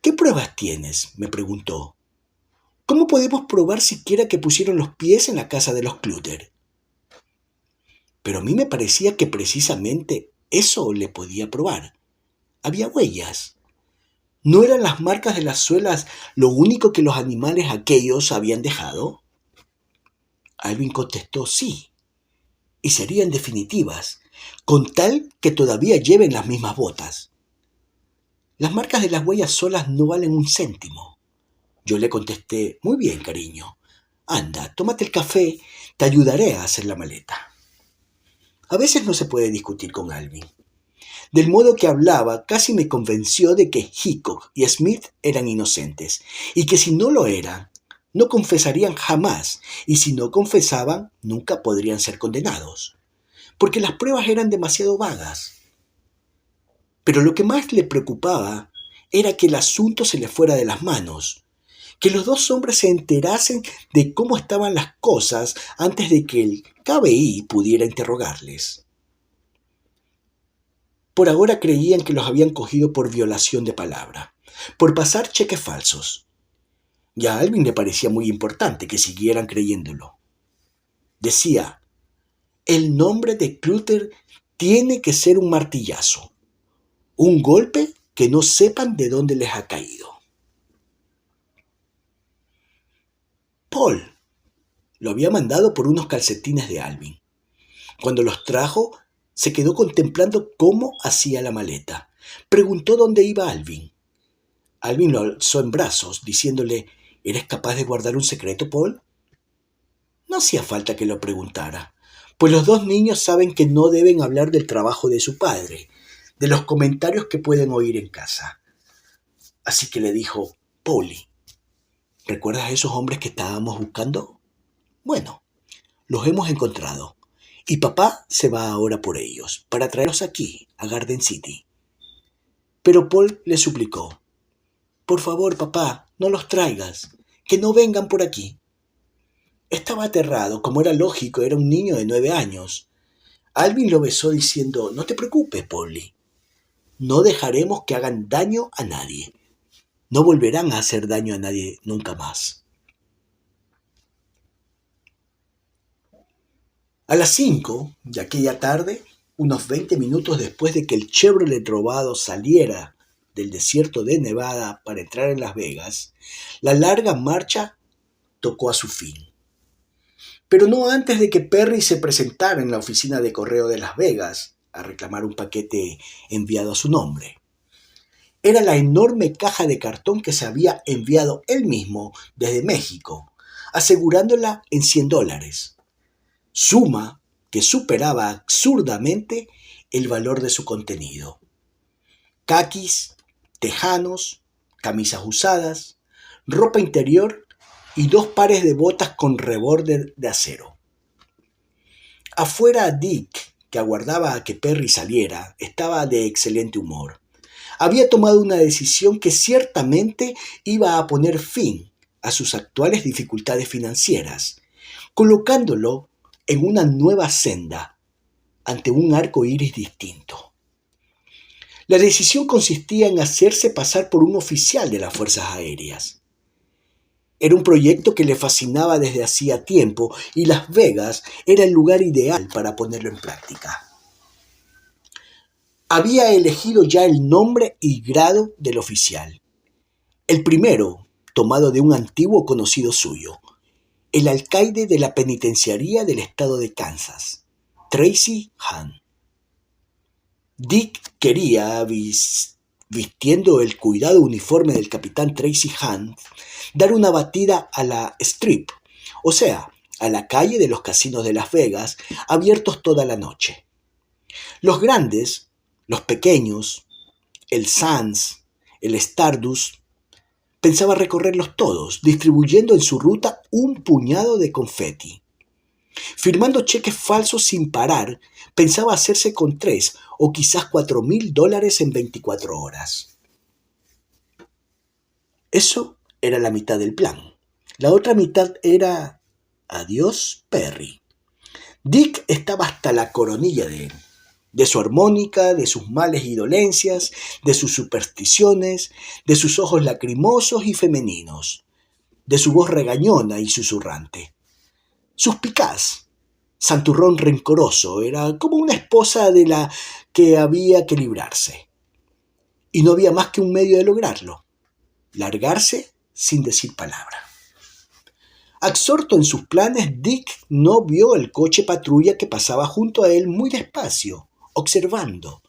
¿Qué pruebas tienes?, me preguntó. ¿Cómo podemos probar siquiera que pusieron los pies en la casa de los Clutter? Pero a mí me parecía que precisamente eso le podía probar. Había huellas. ¿No eran las marcas de las suelas lo único que los animales aquellos habían dejado? Alvin contestó sí, y serían definitivas, con tal que todavía lleven las mismas botas. Las marcas de las huellas solas no valen un céntimo. Yo le contesté, muy bien, cariño. Anda, tómate el café, te ayudaré a hacer la maleta. A veces no se puede discutir con Alvin. Del modo que hablaba, casi me convenció de que Hickok y Smith eran inocentes, y que si no lo eran, no confesarían jamás, y si no confesaban, nunca podrían ser condenados, porque las pruebas eran demasiado vagas. Pero lo que más le preocupaba era que el asunto se le fuera de las manos, que los dos hombres se enterasen de cómo estaban las cosas antes de que el KBI pudiera interrogarles. Por ahora creían que los habían cogido por violación de palabra, por pasar cheques falsos. Y a Alvin le parecía muy importante que siguieran creyéndolo. Decía, el nombre de Clutter tiene que ser un martillazo, un golpe que no sepan de dónde les ha caído. Paul lo había mandado por unos calcetines de Alvin. Cuando los trajo, se quedó contemplando cómo hacía la maleta. Preguntó dónde iba Alvin. Alvin lo alzó en brazos, diciéndole, ¿eres capaz de guardar un secreto, Paul? No hacía falta que lo preguntara, pues los dos niños saben que no deben hablar del trabajo de su padre, de los comentarios que pueden oír en casa. Así que le dijo, Polly, ¿recuerdas a esos hombres que estábamos buscando? Bueno, los hemos encontrado, y papá se va ahora por ellos, para traerlos aquí, a Garden City. Pero Paul le suplicó, por favor, papá, no los traigas, que no vengan por aquí. Estaba aterrado, como era lógico, era un niño de 9 años. Alvin lo besó diciendo, no te preocupes, Polly, no dejaremos que hagan daño a nadie. No volverán a hacer daño a nadie nunca más. A las 5 de aquella tarde, unos 20 minutos después de que el Chevrolet robado saliera del desierto de Nevada para entrar en Las Vegas, la larga marcha tocó a su fin. Pero no antes de que Perry se presentara en la oficina de correo de Las Vegas a reclamar un paquete enviado a su nombre. Era la enorme caja de cartón que se había enviado él mismo desde México, asegurándola en $100, suma que superaba absurdamente el valor de su contenido. Caquis, tejanos, camisas usadas, ropa interior y 2 pares de botas con reborde de acero. Afuera Dick, que aguardaba a que Perry saliera, estaba de excelente humor. Había tomado una decisión que ciertamente iba a poner fin a sus actuales dificultades financieras, colocándolo en una nueva senda ante un arco iris distinto. La decisión consistía en hacerse pasar por un oficial de las Fuerzas Aéreas. Era un proyecto que le fascinaba desde hacía tiempo y Las Vegas era el lugar ideal para ponerlo en práctica. Había elegido ya el nombre y grado del oficial. El primero, tomado de un antiguo conocido suyo, el alcaide de la penitenciaría del estado de Kansas, Tracy Hunt. Dick quería, vistiendo el cuidado uniforme del capitán Tracy Hunt, dar una batida a la Strip, o sea, a la calle de los casinos de Las Vegas, abiertos toda la noche. Los grandes, los pequeños, el Sands, el Stardust, pensaba recorrerlos todos, distribuyendo en su ruta un puñado de confeti. Firmando cheques falsos sin parar, pensaba hacerse con 3 o quizás $4,000 en 24 horas. Eso era la mitad del plan. La otra mitad era adiós, Perry. Dick estaba hasta la coronilla de él. de su armónica, de sus males y dolencias, de sus supersticiones, de sus ojos lacrimosos y femeninos, de su voz regañona y susurrante. Suspicaz, santurrón rencoroso, era como una esposa de la que había que librarse. Y no había más que un medio de lograrlo: largarse sin decir palabra. Absorto en sus planes, Dick no vio el coche patrulla que pasaba junto a él muy despacio, observando.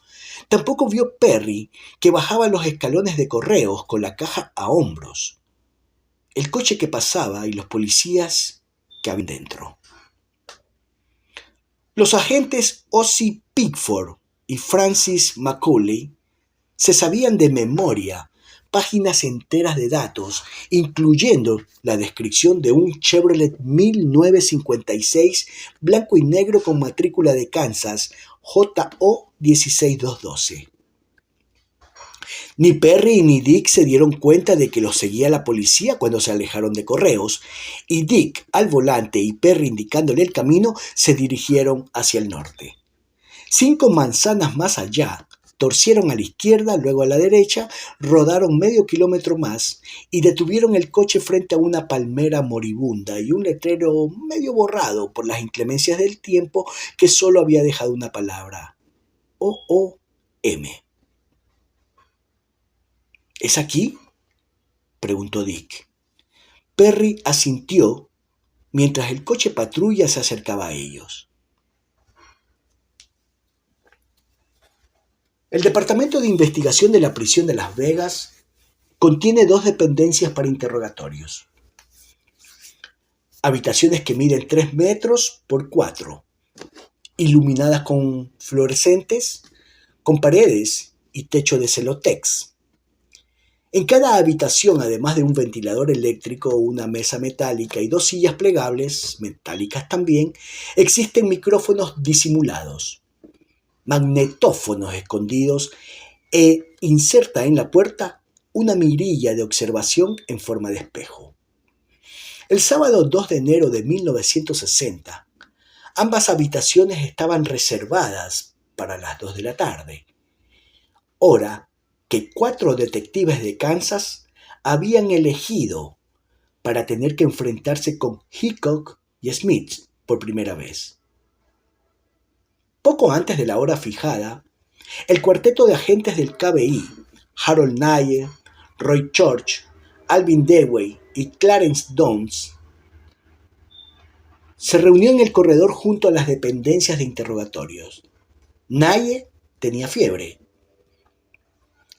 Tampoco vio Perry, que bajaba los escalones de correos con la caja a hombros. El coche que pasaba y los policías que habían dentro. Los agentes Ozzie Pickford y Francis Macaulay se sabían de memoria páginas enteras de datos, incluyendo la descripción de un Chevrolet 1956 blanco y negro con matrícula de Kansas, JO 16212. Ni Perry ni Dick se dieron cuenta de que los seguía la policía cuando se alejaron de correos, y Dick al volante y Perry indicándole el camino se dirigieron hacia el norte. 5 manzanas más allá, torcieron a la izquierda, luego a la derecha, rodaron medio kilómetro más y detuvieron el coche frente a una palmera moribunda y un letrero medio borrado por las inclemencias del tiempo que solo había dejado una palabra: OOM. ¿Es aquí?, preguntó Dick. Perry asintió mientras el coche patrulla se acercaba a ellos. El Departamento de Investigación de la Prisión de Las Vegas contiene 2 dependencias para interrogatorios. Habitaciones que miden 3 metros por 4, iluminadas con fluorescentes, con paredes y techo de celotex. En cada habitación, además de un ventilador eléctrico, una mesa metálica y 2 sillas plegables, metálicas también, existen micrófonos disimulados, magnetófonos escondidos e inserta en la puerta una mirilla de observación en forma de espejo. El sábado 2 de enero de 1960, ambas habitaciones estaban reservadas para las 2 de la tarde, hora que 4 detectives de Kansas habían elegido para tener que enfrentarse con Hickok y Smith por primera vez. Poco antes de la hora fijada, el cuarteto de agentes del FBI, Harold Nye, Roy Church, Alvin Dewey y Clarence Downs, se reunió en el corredor junto a las dependencias de interrogatorios. Nye tenía fiebre.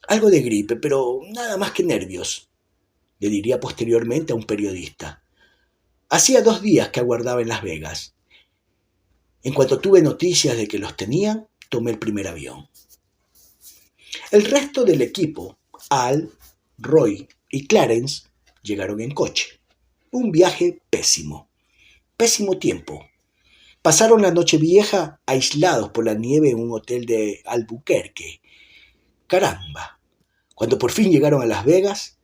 Algo de gripe, pero nada más que nervios, le diría posteriormente a un periodista. Hacía 2 días que aguardaba en Las Vegas. En cuanto tuve noticias de que los tenían, tomé el primer avión. El resto del equipo, Al, Roy y Clarence, llegaron en coche. Un viaje pésimo. Pésimo tiempo. Pasaron la Nochevieja aislados por la nieve en un hotel de Albuquerque. Caramba. Cuando por fin llegaron a Las Vegas,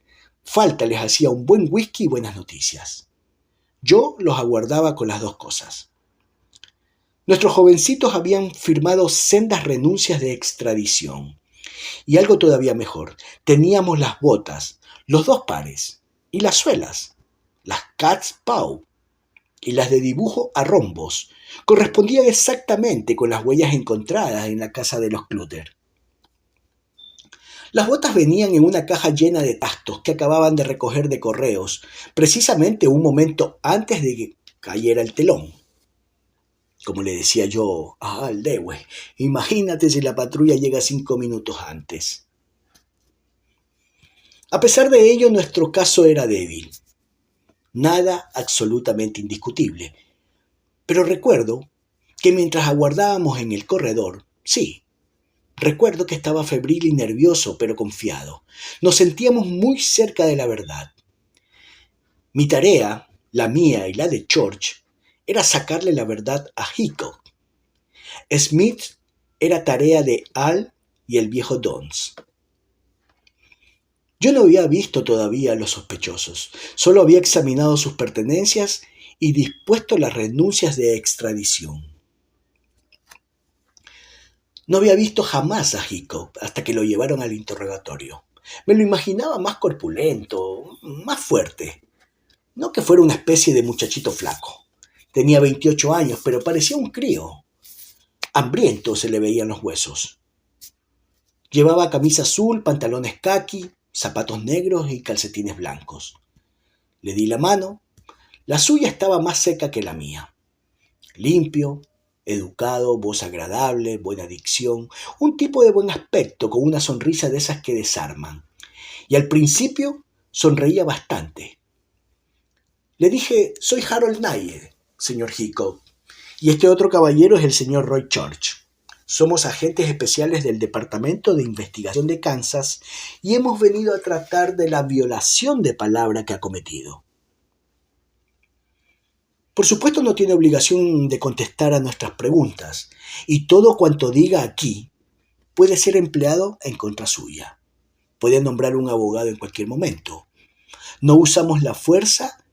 falta les hacía un buen whisky y buenas noticias. Yo los aguardaba con las 2 cosas. Nuestros jovencitos habían firmado sendas renuncias de extradición. Y algo todavía mejor, teníamos las botas, los 2 pares, y las suelas, las Cat's Paw, y las de dibujo a rombos, correspondían exactamente con las huellas encontradas en la casa de los Clutter. Las botas venían en una caja llena de tastos que acababan de recoger de correos, precisamente un momento antes de que cayera el telón. Como le decía yo a Al Dewey, imagínate si la patrulla llega 5 minutos antes. A pesar de ello, nuestro caso era débil. Nada absolutamente indiscutible. Pero recuerdo que mientras aguardábamos en el corredor, sí, recuerdo que estaba febril y nervioso, pero confiado. Nos sentíamos muy cerca de la verdad. Mi tarea, la mía y la de George, era sacarle la verdad a Hickok. Smith era tarea de Al y el viejo Downs. Yo no había visto todavía a los sospechosos, solo había examinado sus pertenencias y dispuesto las renuncias de extradición. No había visto jamás a Hickok hasta que lo llevaron al interrogatorio. Me lo imaginaba más corpulento, más fuerte. No que fuera una especie de muchachito flaco. Tenía 28 años, pero parecía un crío. Hambriento se le veían los huesos. Llevaba camisa azul, pantalones caqui, zapatos negros y calcetines blancos. Le di la mano. La suya estaba más seca que la mía. Limpio, educado, voz agradable, buena dicción, un tipo de buen aspecto con una sonrisa de esas que desarman. Y al principio sonreía bastante. Le dije, soy Harold Nye, señor Hickok, y este otro caballero es el señor Roy Church. Somos agentes especiales del Departamento de Investigación de Kansas y hemos venido a tratar de la violación de palabra que ha cometido. Por supuesto no tiene obligación de contestar a nuestras preguntas, y todo cuanto diga aquí puede ser empleado en contra suya. Puede nombrar un abogado en cualquier momento. No usamos la fuerza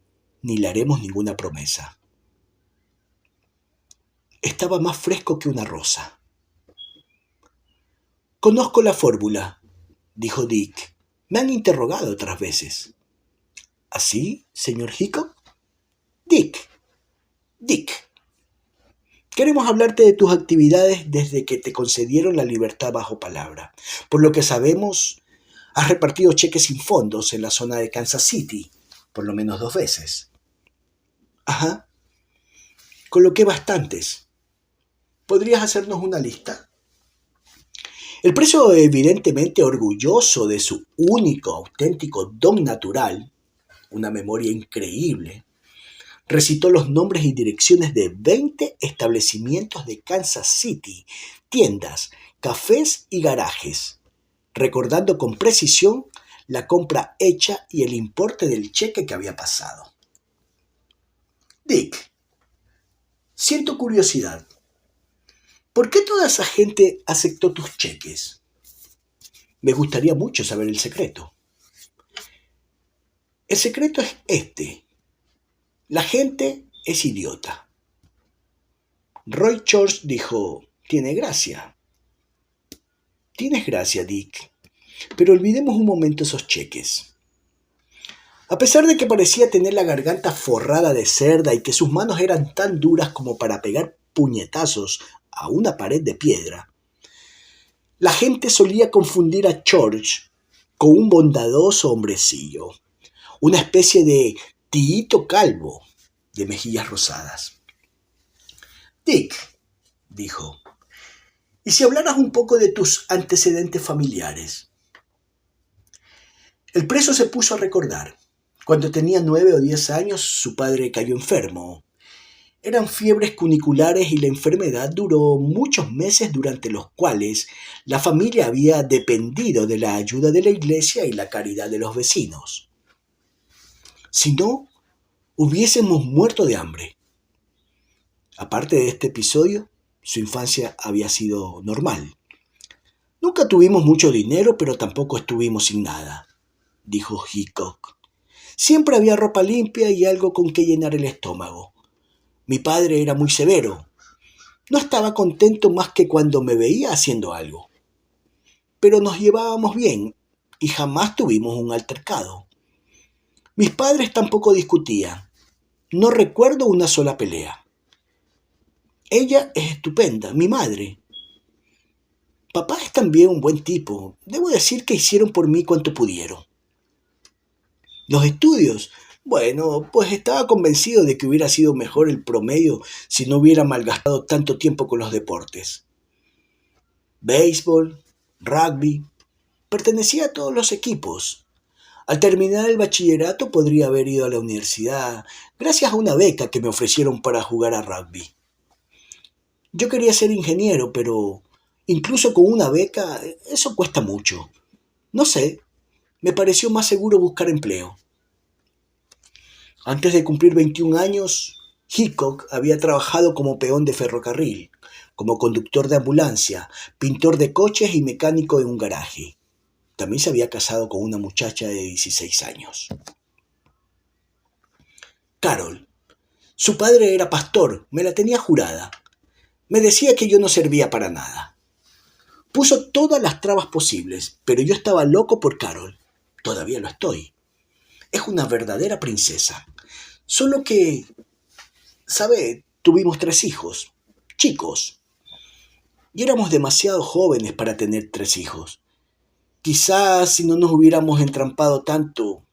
ni le haremos ninguna promesa. Estaba más fresco que una rosa. Conozco la fórmula, dijo Dick. Me han interrogado otras veces. ¿Así, señor Hickok? Dick. Queremos hablarte de tus actividades desde que te concedieron la libertad bajo palabra. Por lo que sabemos, has repartido cheques sin fondos en la zona de Kansas City, por lo menos 2 veces. Ajá. Coloqué bastantes. ¿Podrías hacernos una lista? El preso, evidentemente orgulloso de su único, auténtico don natural, una memoria increíble, recitó los nombres y direcciones de 20 establecimientos de Kansas City, tiendas, cafés y garajes, recordando con precisión la compra hecha y el importe del cheque que había pasado. Dick, siento curiosidad. ¿Por qué toda esa gente aceptó tus cheques? Me gustaría mucho saber el secreto. El secreto es este. La gente es idiota. Roy Church dijo, tiene gracia. Tienes gracia, Dick. Pero olvidemos un momento esos cheques. A pesar de que parecía tener la garganta forrada de cerda y que sus manos eran tan duras como para pegar puñetazos a una pared de piedra, la gente solía confundir a Church con un bondadoso hombrecillo, una especie de tiito calvo de mejillas rosadas. Dick, dijo, ¿y si hablaras un poco de tus antecedentes familiares? El preso se puso a recordar. Cuando tenía 9 o 10 años, su padre cayó enfermo. Eran fiebres cuniculares y la enfermedad duró muchos meses durante los cuales la familia había dependido de la ayuda de la iglesia y la caridad de los vecinos. Si no, hubiésemos muerto de hambre. Aparte de este episodio, su infancia había sido normal. Nunca tuvimos mucho dinero, pero tampoco estuvimos sin nada, dijo Hickok. Siempre había ropa limpia y algo con que llenar el estómago. Mi padre era muy severo. No estaba contento más que cuando me veía haciendo algo. Pero nos llevábamos bien y jamás tuvimos un altercado. Mis padres tampoco discutían. No recuerdo una sola pelea. Ella es estupenda, mi madre. Papá es también un buen tipo. Debo decir que hicieron por mí cuanto pudieron. Los estudios. Bueno, pues estaba convencido de que hubiera sido mejor el promedio si no hubiera malgastado tanto tiempo con los deportes. Béisbol, rugby, pertenecía a todos los equipos. Al terminar el bachillerato podría haber ido a la universidad, gracias a una beca que me ofrecieron para jugar a rugby. Yo quería ser ingeniero, pero incluso con una beca, eso cuesta mucho. No sé, me pareció más seguro buscar empleo. Antes de cumplir 21 años, Hickok había trabajado como peón de ferrocarril, como conductor de ambulancia, pintor de coches y mecánico en un garaje. También se había casado con una muchacha de 16 años. Carol. Su padre era pastor, me la tenía jurada. Me decía que yo no servía para nada. Puso todas las trabas posibles, pero yo estaba loco por Carol. Todavía lo estoy. Es una verdadera princesa. Solo que, ¿sabe? Tuvimos 3 hijos, chicos, y éramos demasiado jóvenes para tener 3 hijos. Quizás si no nos hubiéramos entrampado tanto,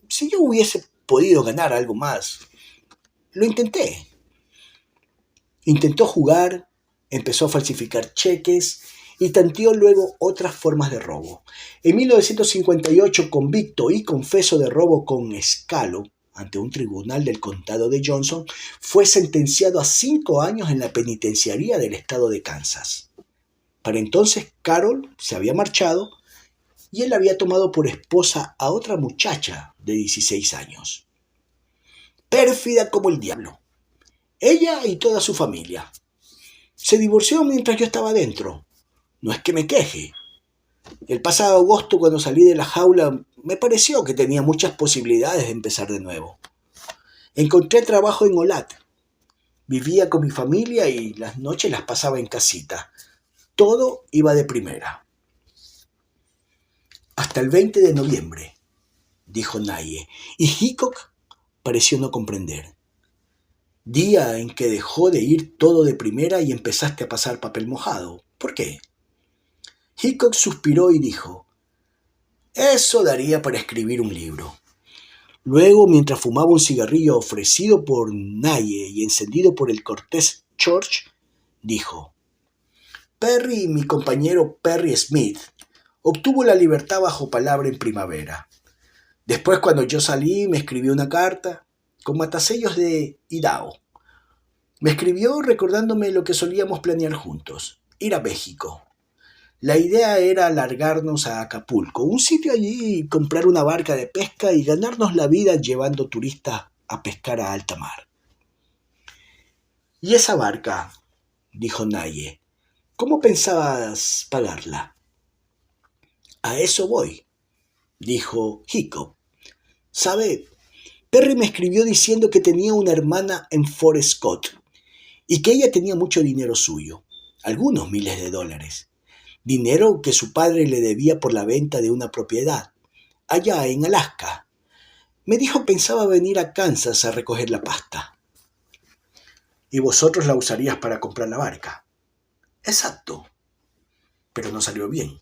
si yo hubiese podido ganar algo más. Lo intenté. Intentó jugar, empezó a falsificar cheques y tanteó luego otras formas de robo. En 1958, convicto y confeso de robo con escalo ante un tribunal del condado de Johnson, fue sentenciado a 5 años en la penitenciaría del estado de Kansas. Para entonces, Carol se había marchado y él había tomado por esposa a otra muchacha de 16 años. Pérfida como el diablo. Ella y toda su familia. Se divorció mientras yo estaba dentro. No es que me queje. El pasado agosto, cuando salí de la jaula, me pareció que tenía muchas posibilidades de empezar de nuevo. Encontré trabajo en Olat. Vivía con mi familia y las noches las pasaba en casita. Todo iba de primera. Hasta el 20 de noviembre, dijo Naye, y Hickok pareció no comprender. Día en que dejó de ir todo de primera y empezaste a pasar papel mojado. ¿Por qué? Hickok suspiró y dijo, eso daría para escribir un libro. Luego, mientras fumaba un cigarrillo ofrecido por Naye y encendido por el cortés George, dijo, Perry, mi compañero Perry Smith, obtuvo la libertad bajo palabra en primavera. Después, cuando yo salí, me escribió una carta con matasellos de Idaho. Me escribió recordándome lo que solíamos planear juntos, ir a México. La idea era largarnos a Acapulco, un sitio allí, comprar una barca de pesca y ganarnos la vida llevando turistas a pescar a alta mar. ¿Y esa barca? Dijo Naye. ¿Cómo pensabas pagarla? A eso voy, dijo Hickok. ¿Sabe? Perry me escribió diciendo que tenía una hermana en Fort Scott y que ella tenía mucho dinero suyo, algunos miles de dólares. Dinero que su padre le debía por la venta de una propiedad, allá en Alaska. Me dijo que pensaba venir a Kansas a recoger la pasta. ¿Y vosotros la usarías para comprar la barca? Exacto. Pero no salió bien.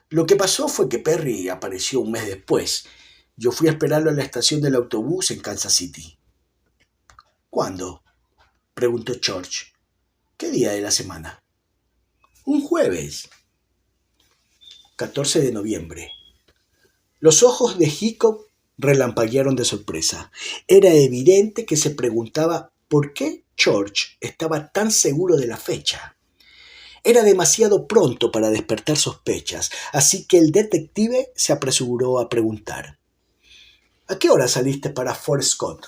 Lo que pasó fue que Perry apareció un mes después. Yo fui a esperarlo a la estación del autobús en Kansas City. ¿Cuándo? Preguntó George. ¿Qué día de la semana? Un jueves. 14 de noviembre. Los ojos de Hickok relampaguearon de sorpresa. Era evidente que se preguntaba por qué George estaba tan seguro de la fecha. Era demasiado pronto para despertar sospechas, así que el detective se apresuró a preguntar. ¿A qué hora saliste para Fort Scott?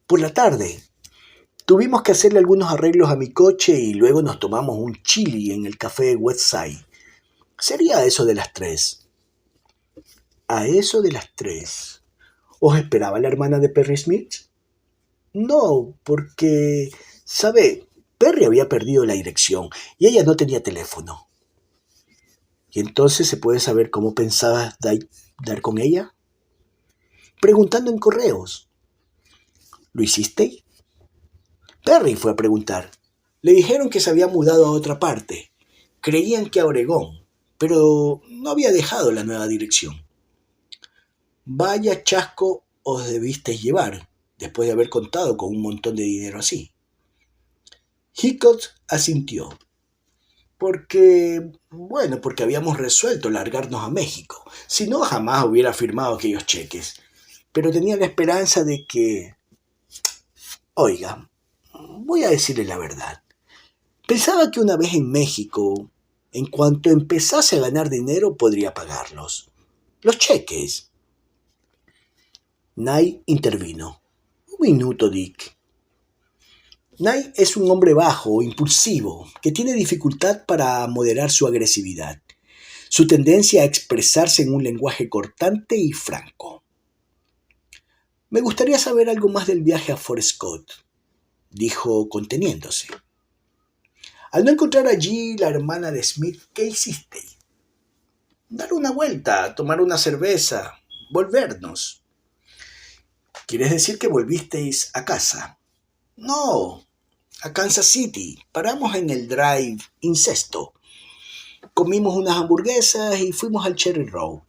Por la tarde. Tuvimos que hacerle algunos arreglos a mi coche y luego nos tomamos un chili en el café Westside. Sería a eso de las 3. A eso de las 3. ¿Os esperaba la hermana de Perry Smith? No, porque, ¿sabe? Perry había perdido la dirección y ella no tenía teléfono. ¿Y entonces se puede saber cómo pensabas dar con ella? Preguntando en correos. ¿Lo hiciste? Perry fue a preguntar. Le dijeron que se había mudado a otra parte. Creían que a Oregón, pero no había dejado la nueva dirección. Vaya chasco os debisteis llevar, después de haber contado con un montón de dinero así. Hickok asintió. Porque habíamos resuelto largarnos a México. Si no, jamás hubiera firmado aquellos cheques. Pero tenía la esperanza de que... Oiga, voy a decirle la verdad. Pensaba que una vez en México, en cuanto empezase a ganar dinero, podría pagarlos. Los cheques. Nye intervino. Un minuto, Dick. Nye es un hombre bajo, impulsivo, que tiene dificultad para moderar su agresividad, su tendencia a expresarse en un lenguaje cortante y franco. Me gustaría saber algo más del viaje a Fort Scott, dijo conteniéndose. Al no encontrar allí la hermana de Smith, ¿qué hicisteis? Dar una vuelta, tomar una cerveza, volvernos. ¿Quieres decir que volvisteis a casa? No, a Kansas City. Paramos en el Drive Incesto. Comimos unas hamburguesas y fuimos al Cherry Row.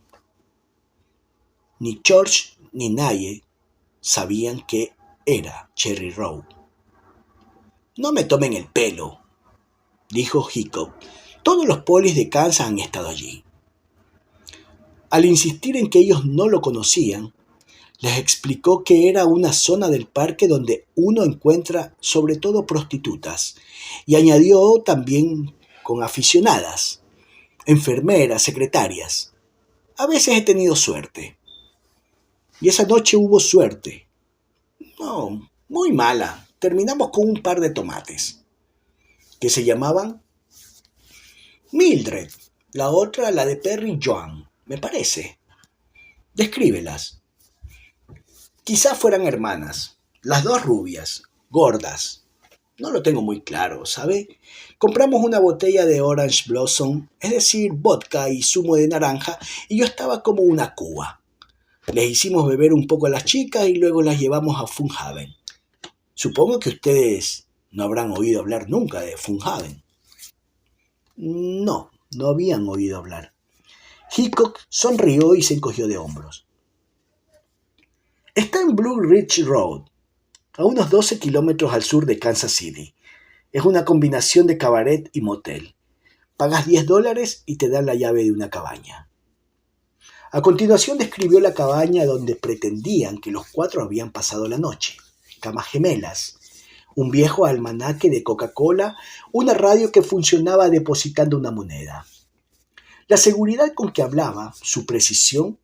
Ni George ni nadie sabían que era Cherry Row. No me tomen el pelo, dijo Hickok. Todos los polis de Kansas han estado allí. Al insistir en que ellos no lo conocían, les explicó que era una zona del parque donde uno encuentra sobre todo prostitutas, y añadió también con aficionadas, enfermeras, secretarias. A veces he tenido suerte. Y esa noche hubo suerte. No, muy mala. Terminamos con un par de tomates, que se llamaban Mildred, la otra la de Perry Joan, me parece. Descríbelas. Quizás fueran hermanas, las dos rubias, gordas. No lo tengo muy claro, ¿sabe? Compramos una botella de Orange Blossom, es decir, vodka y zumo de naranja, y yo estaba como una cuba. Les hicimos beber un poco a las chicas y luego las llevamos a Funhaven. Supongo que ustedes no habrán oído hablar nunca de Funhaven. No, no habían oído hablar. Hickok sonrió y se encogió de hombros. Está en Blue Ridge Road, a unos 12 kilómetros al sur de Kansas City. Es una combinación de cabaret y motel. Pagas $10 y te dan la llave de una cabaña. A continuación describió la cabaña donde pretendían que los cuatro habían pasado la noche. Camas gemelas, un viejo almanaque de Coca-Cola, una radio que funcionaba depositando una moneda. La seguridad con que hablaba, su precisión,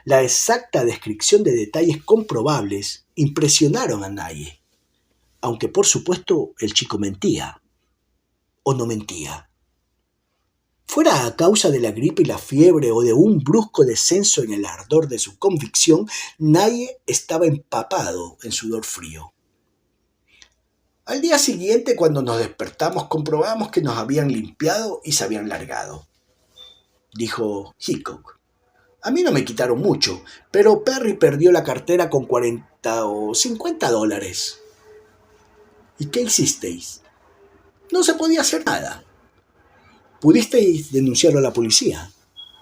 la exacta descripción de detalles comprobables impresionaron a nadie. Aunque por supuesto el chico mentía. ¿O no mentía? Fuera a causa de la gripe y la fiebre o de un brusco descenso en el ardor de su convicción, nadie estaba empapado en sudor frío. Al día siguiente, cuando nos despertamos, comprobamos que nos habían limpiado y se habían largado, dijo Hickok. A mí no me quitaron mucho, pero Perry perdió la cartera con $40 o $50. ¿Y qué hicisteis? No se podía hacer nada. ¿Pudisteis denunciarlo a la policía?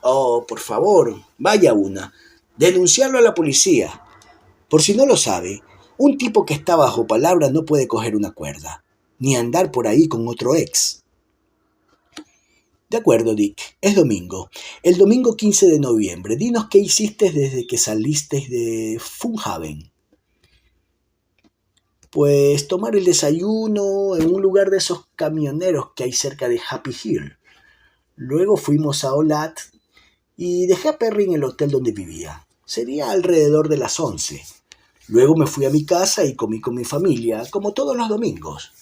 Oh, por favor, vaya una. Denunciarlo a la policía. Por si no lo sabe, un tipo que está bajo palabra no puede coger una cuerda, ni andar por ahí con otro ex. De acuerdo, Dick, es domingo. El domingo 15 de noviembre. Dinos qué hiciste desde que saliste de Funhaven. Pues tomar el desayuno en un lugar de esos camioneros que hay cerca de Happy Hill. Luego fuimos a Olat y dejé a Perry en el hotel donde vivía. Sería alrededor de las 11. Luego me fui a mi casa y comí con mi familia, como todos los domingos.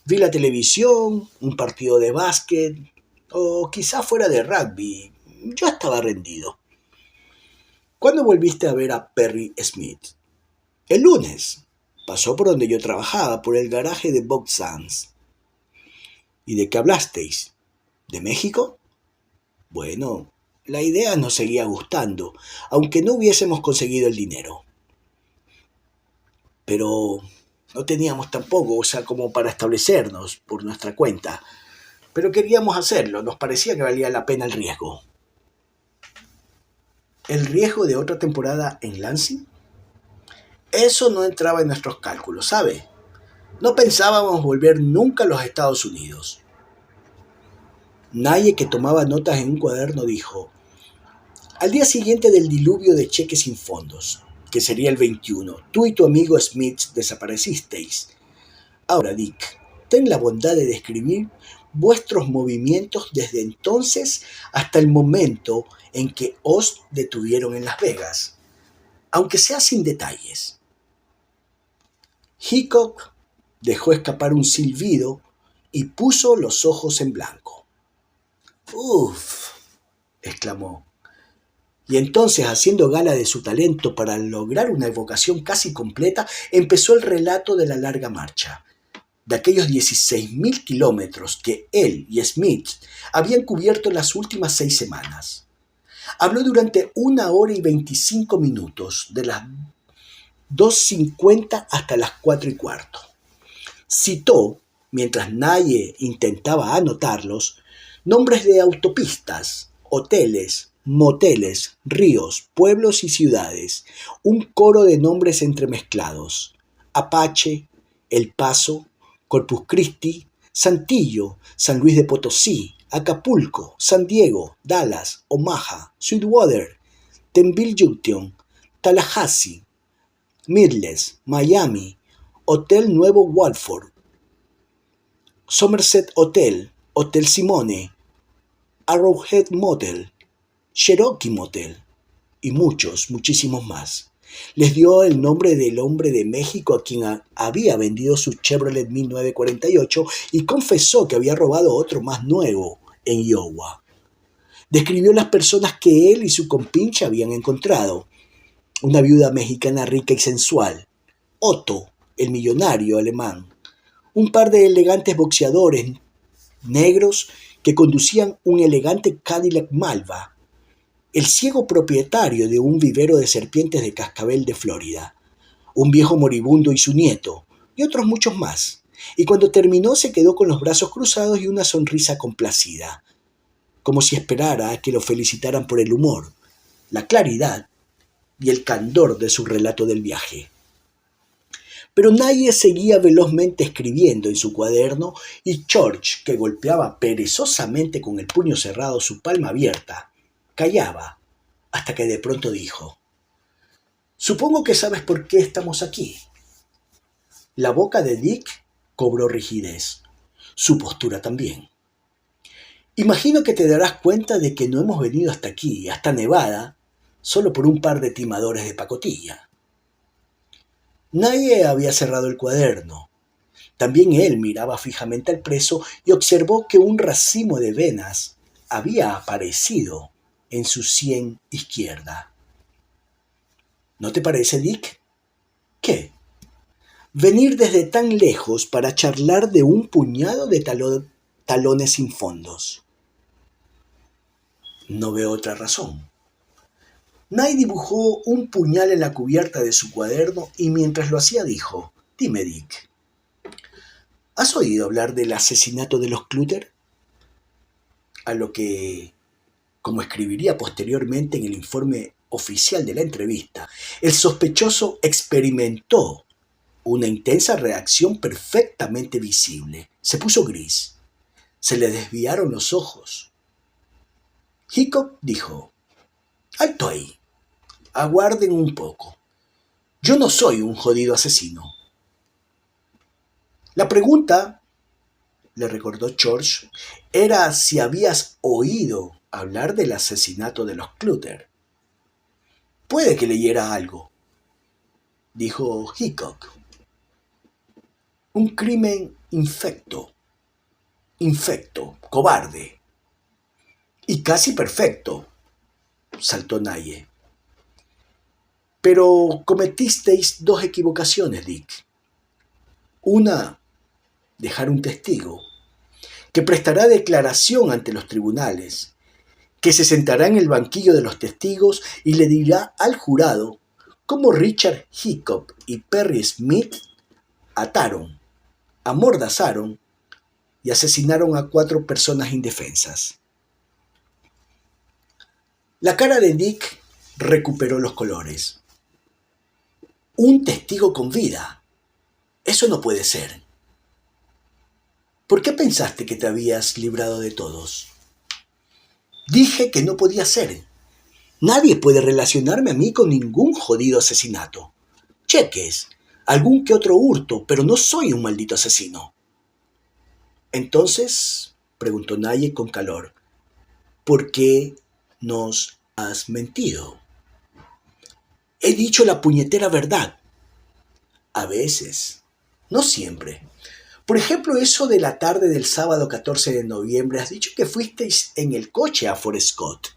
Vi la televisión, un partido de básquet, o quizá fuera de rugby. Yo estaba rendido. ¿Cuándo volviste a ver a Perry Smith? El lunes. Pasó por donde yo trabajaba, por el garaje de Bob Sands. ¿Y de qué hablasteis? ¿De México? Bueno, la idea nos seguía gustando, aunque no hubiésemos conseguido el dinero. Pero no teníamos tampoco, como para establecernos por nuestra cuenta. Pero queríamos hacerlo, nos parecía que valía la pena el riesgo. ¿El riesgo de otra temporada en Lansing? Eso no entraba en nuestros cálculos, ¿sabe? No pensábamos volver nunca a los Estados Unidos. Nadie que tomaba notas en un cuaderno dijo: al día siguiente del diluvio de cheques sin fondos, que sería el 21, tú y tu amigo Smith desaparecisteis. Ahora, Dick, ten la bondad de describir vuestros movimientos desde entonces hasta el momento en que os detuvieron en Las Vegas, aunque sea sin detalles. Hickok dejó escapar un silbido y puso los ojos en blanco. «Uf», exclamó. Y entonces, haciendo gala de su talento para lograr una evocación casi completa, empezó el relato de la larga marcha. de aquellos 16.000 kilómetros que él y Smith habían cubierto en las últimas 6 semanas. Habló durante 1 hora y 25 minutos, de las 2:50 hasta las 4:15. Citó, mientras Naye intentaba anotarlos, nombres de autopistas, hoteles, moteles, ríos, pueblos y ciudades, un coro de nombres entremezclados: Apache, El Paso, Corpus Christi, Saltillo, San Luis de Potosí, Acapulco, San Diego, Dallas, Omaha, Sweetwater, Denville Junction, Tallahassee, Midles, Miami, Hotel Nuevo Walford, Somerset Hotel, Hotel Simone, Arrowhead Motel, Cherokee Motel y muchísimos más. Les dio el nombre del hombre de México a quien había vendido su Chevrolet 1948 y confesó que había robado otro más nuevo en Iowa. Describió las personas que él y su compinche habían encontrado: una viuda mexicana rica y sensual, Otto, el millonario alemán, un par de elegantes boxeadores negros que conducían un elegante Cadillac Malva, el ciego propietario de un vivero de serpientes de cascabel de Florida, un viejo moribundo y su nieto, y otros muchos más. Y cuando terminó se quedó con los brazos cruzados y una sonrisa complacida, como si esperara a que lo felicitaran por el humor, la claridad y el candor de su relato del viaje. Pero Naye seguía velozmente escribiendo en su cuaderno y George, que golpeaba perezosamente con el puño cerrado su palma abierta, callaba, hasta que de pronto dijo: «Supongo que sabes por qué estamos aquí». La boca de Dick cobró rigidez, su postura también. «Imagino que te darás cuenta de que no hemos venido hasta aquí, hasta Nevada, solo por un par de timadores de pacotilla». Naye había cerrado el cuaderno. También él miraba fijamente al preso y observó que un racimo de venas había aparecido en su sien izquierda. ¿No te parece, Dick? ¿Qué? Venir desde tan lejos para charlar de un puñado de talones sin fondos. No veo otra razón. Nay dibujó un puñal en la cubierta de su cuaderno y mientras lo hacía dijo: «Dime, Dick, ¿has oído hablar del asesinato de los Clutter?». A lo que, como escribiría posteriormente en el informe oficial de la entrevista, el sospechoso experimentó una intensa reacción perfectamente visible. Se puso gris. Se le desviaron los ojos. Hickok dijo: «Alto ahí. Aguarden un poco. Yo no soy un jodido asesino». La pregunta, le recordó George, era si habías oído hablar del asesinato de los Clutter. «Puede que leyera algo», dijo Hickok. «Un crimen infecto, cobarde. Y casi perfecto», saltó Naye. «Pero cometisteis dos equivocaciones, Dick. Una, dejar un testigo, que prestará declaración ante los tribunales, que se sentará en el banquillo de los testigos y le dirá al jurado cómo Richard Hickok y Perry Smith ataron, amordazaron y asesinaron a 4 personas indefensas». La cara de Dick recuperó los colores. «Un testigo con vida. Eso no puede ser. ¿Por qué pensaste que te habías librado de todos?». «Dije que no podía ser. Nadie puede relacionarme a mí con ningún jodido asesinato. Cheques, algún que otro hurto, pero no soy un maldito asesino». «Entonces», preguntó Naye con calor, «¿por qué nos has mentido?». «He dicho la puñetera verdad». «A veces. No siempre. Por ejemplo, eso de la tarde del sábado 14 de noviembre, has dicho que fuisteis en el coche a Fort Scott».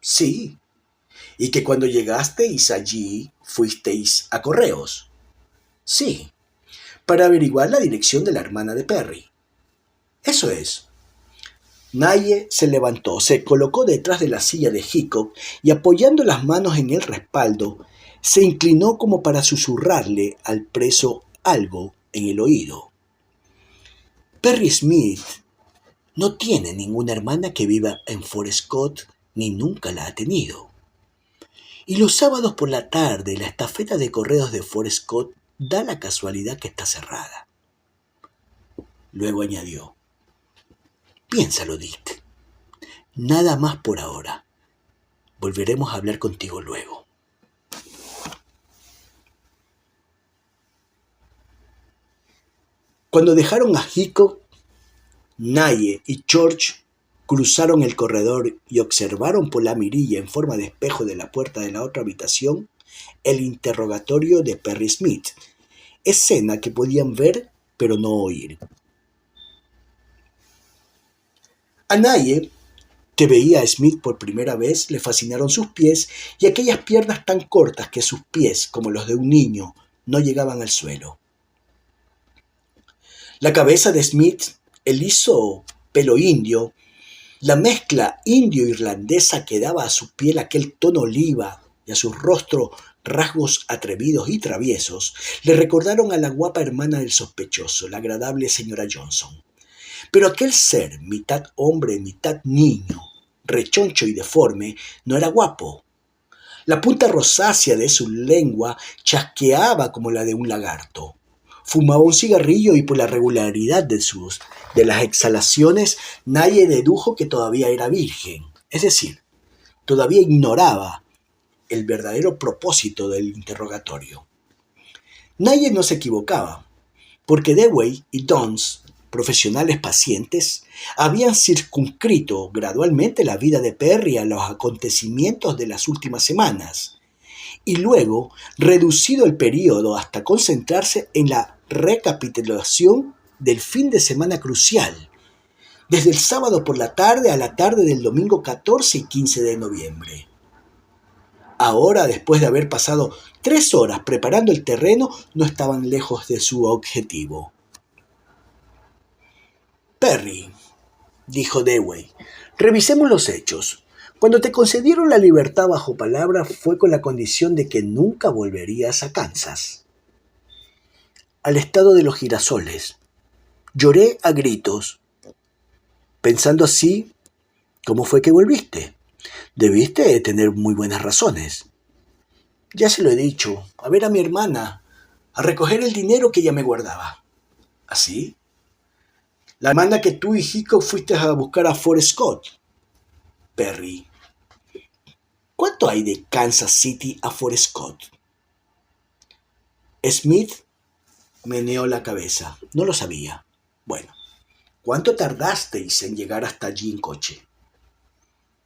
«Sí». «Y que cuando llegasteis allí fuisteis a correos». «Sí». para averiguar la dirección de la hermana de Perry. Eso es. Naye se levantó, se colocó detrás de la silla de Hickok y apoyando las manos en el respaldo, se inclinó como para susurrarle al preso algo en el oído. Perry Smith no tiene ninguna hermana que viva en Fort Scott ni nunca la ha tenido. Y los sábados por la tarde la estafeta de correos de Fort Scott da la casualidad que está cerrada. Luego añadió: piénsalo, Dick. Nada más por ahora. Volveremos a hablar contigo luego. Cuando dejaron a Hickok, Naye y George cruzaron el corredor y observaron por la mirilla en forma de espejo de la puerta de la otra habitación el interrogatorio de Perry Smith, escena que podían ver pero no oír. A Naye, que veía a Smith por primera vez, le fascinaron sus pies y aquellas piernas tan cortas que sus pies, como los de un niño, no llegaban al suelo. La cabeza de Smith, el liso pelo indio, la mezcla indio-irlandesa que daba a su piel aquel tono oliva y a su rostro rasgos atrevidos y traviesos, le recordaron a la guapa hermana del sospechoso, la agradable señora Johnson. Pero aquel ser, mitad hombre, mitad niño, rechoncho y deforme, no era guapo. La punta rosácea de su lengua chasqueaba como la de un lagarto. Fumaba un cigarrillo y por la regularidad de las exhalaciones, Naye dedujo que todavía era virgen, es decir, todavía ignoraba el verdadero propósito del interrogatorio. Naye no se equivocaba, porque Dewey y Downes, profesionales pacientes, habían circunscrito gradualmente la vida de Perry a los acontecimientos de las últimas semanas, y luego reducido el período hasta concentrarse en la recapitulación del fin de semana crucial, desde el sábado por la tarde a la tarde del domingo 14 y 15 de noviembre. Ahora, después de haber pasado 3 horas preparando el terreno, no estaban lejos de su objetivo. Perry, dijo Dewey, revisemos los hechos. Cuando te concedieron la libertad bajo palabra fue con la condición de que nunca volverías a Kansas. Al estado de los girasoles. Lloré a gritos. Pensando así, ¿cómo fue que volviste? Debiste tener muy buenas razones. Ya se lo he dicho, a ver a mi hermana, a recoger el dinero que ella me guardaba. ¿Así? La hermana que tú y Hickok fuiste a buscar a Fort Scott. Perry. ¿Cuánto hay de Kansas City a Fort Scott? Smith meneó la cabeza. No lo sabía. Bueno, ¿cuánto tardasteis en llegar hasta allí en coche?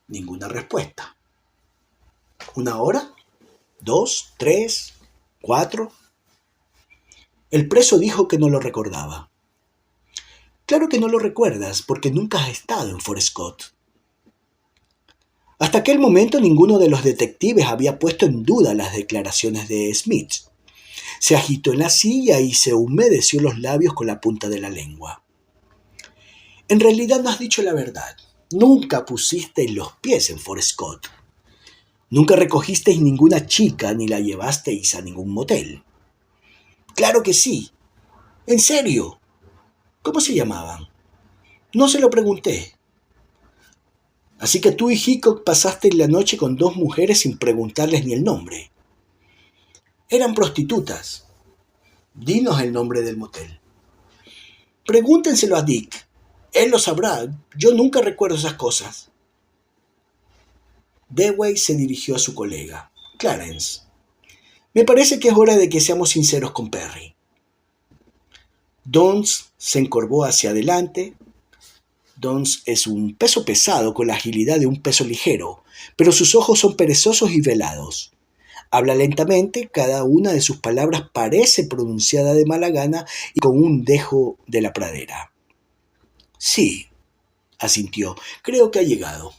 Ninguna respuesta. ¿1 hora? 2, 3, 4. El preso dijo que no lo recordaba. Claro que no lo recuerdas, porque nunca has estado en Fort Scott. Hasta aquel momento ninguno de los detectives había puesto en duda las declaraciones de Smith. Se agitó en la silla y se humedeció los labios con la punta de la lengua. En realidad no has dicho la verdad. Nunca pusisteis los pies en Fort Scott. Nunca recogisteis ninguna chica ni la llevasteis a ningún motel. Claro que sí. En serio. ¿Cómo se llamaban? No se lo pregunté. Así que tú y Hickok pasasteis la noche con 2 mujeres sin preguntarles ni el nombre. Eran prostitutas. Dinos el nombre del motel. Pregúntenselo a Dick. Él lo sabrá. Yo nunca recuerdo esas cosas. Dewey se dirigió a su colega, Clarence. Me parece que es hora de que seamos sinceros con Perry. Downes se encorvó hacia adelante. Downes es un peso pesado con la agilidad de un peso ligero, pero sus ojos son perezosos y velados. Habla lentamente, cada una de sus palabras parece pronunciada de mala gana y con un dejo de la pradera. Sí, asintió, creo que ha llegado.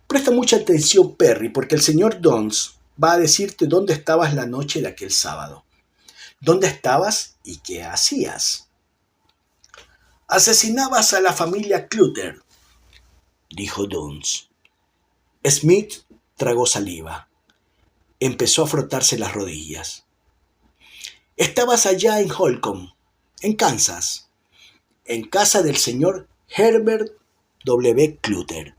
Presta mucha atención, Perry, porque el señor Downes va a decirte dónde estabas la noche de aquel sábado. ¿Dónde estabas y qué hacías? Asesinabas a la familia Clutter, dijo Downes. Smith tragó saliva. Empezó a frotarse las rodillas. Estabas allá en Holcomb, en Kansas, en casa del señor Herbert W. Clutter.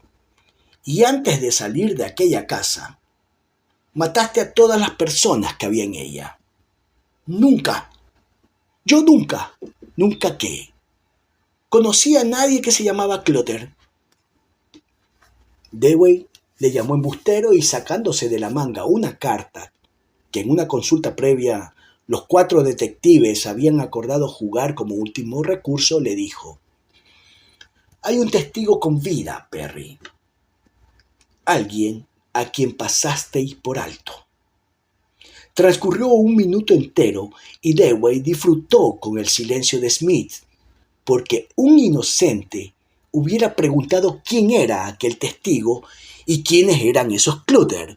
Y antes de salir de aquella casa, mataste a todas las personas que había en ella. Nunca, yo nunca, nunca qué. Conocí a nadie que se llamaba Clutter. Dewey le llamó embustero y sacándose de la manga una carta que en una consulta previa los 4 detectives habían acordado jugar como último recurso, le dijo: «Hay un testigo con vida, Perry. Alguien a quien pasasteis por alto». Transcurrió un minuto entero y Dewey disfrutó con el silencio de Smith, porque un inocente hubiera preguntado quién era aquel testigo y quiénes eran esos Clutter,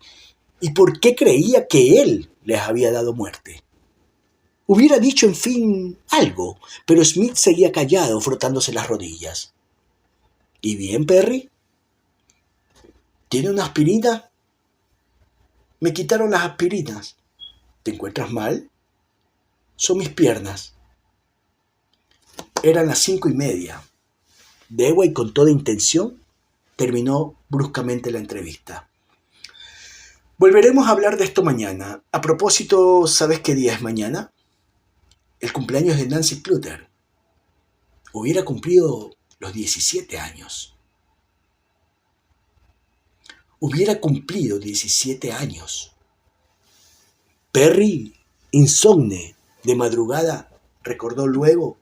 y por qué creía que él les había dado muerte. Hubiera dicho, en fin, algo, pero Smith seguía callado, frotándose las rodillas. ¿Y bien, Perry? ¿Tiene una aspirina? Me quitaron las aspirinas. ¿Te encuentras mal? Son mis piernas. Eran las 5:30. Dewey, con toda intención, terminó bruscamente la entrevista. Volveremos a hablar de esto mañana. A propósito, ¿sabes qué día es mañana? El cumpleaños de Nancy Clutter. Hubiera cumplido los 17 años. Hubiera cumplido 17 años. Perry, insomne, de madrugada, recordó luego,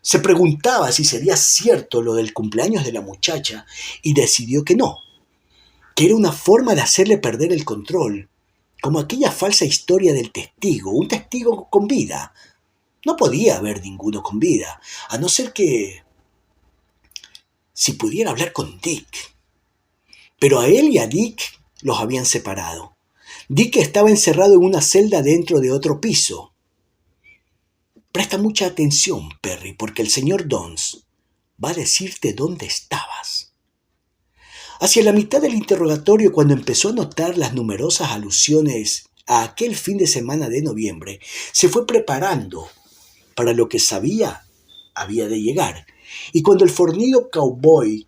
se preguntaba si sería cierto lo del cumpleaños de la muchacha y decidió que no, que era una forma de hacerle perder el control, como aquella falsa historia del testigo, un testigo con vida. No podía haber ninguno con vida, a no ser que si pudiera hablar con Dick. Pero a él y a Dick los habían separado. Dick estaba encerrado en una celda dentro de otro piso. Presta mucha atención, Perry, porque el señor Downes va a decirte dónde estabas. Hacia la mitad del interrogatorio, cuando empezó a notar las numerosas alusiones a aquel fin de semana de noviembre, se fue preparando para lo que sabía había de llegar. Y cuando el fornido cowboy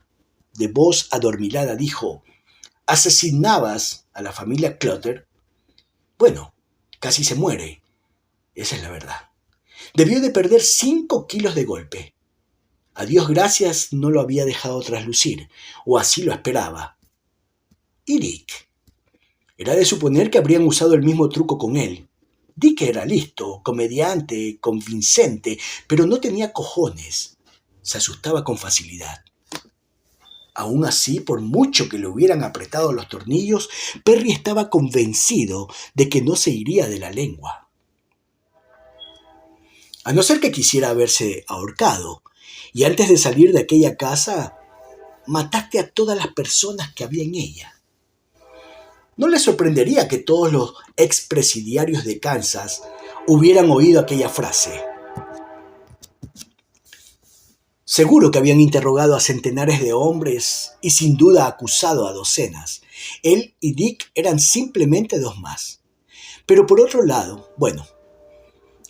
de voz adormilada dijo: «Asesinabas a la familia Clutter», bueno, casi se muere. Esa es la verdad. Debió de perder 5 kilos de golpe. A Dios gracias no lo había dejado traslucir, o así lo esperaba. ¿Y Dick? Era de suponer que habrían usado el mismo truco con él. Dick era listo, comediante, convincente, pero no tenía cojones. Se asustaba con facilidad. Aún así, por mucho que le hubieran apretado los tornillos, Perry estaba convencido de que no se iría de la lengua. A no ser que quisiera haberse ahorcado, y antes de salir de aquella casa, mataste a todas las personas que había en ella. No le sorprendería que todos los expresidiarios de Kansas hubieran oído aquella frase. Seguro que habían interrogado a centenares de hombres y sin duda acusado a docenas. Él y Dick eran simplemente 2 más. Pero por otro lado, bueno,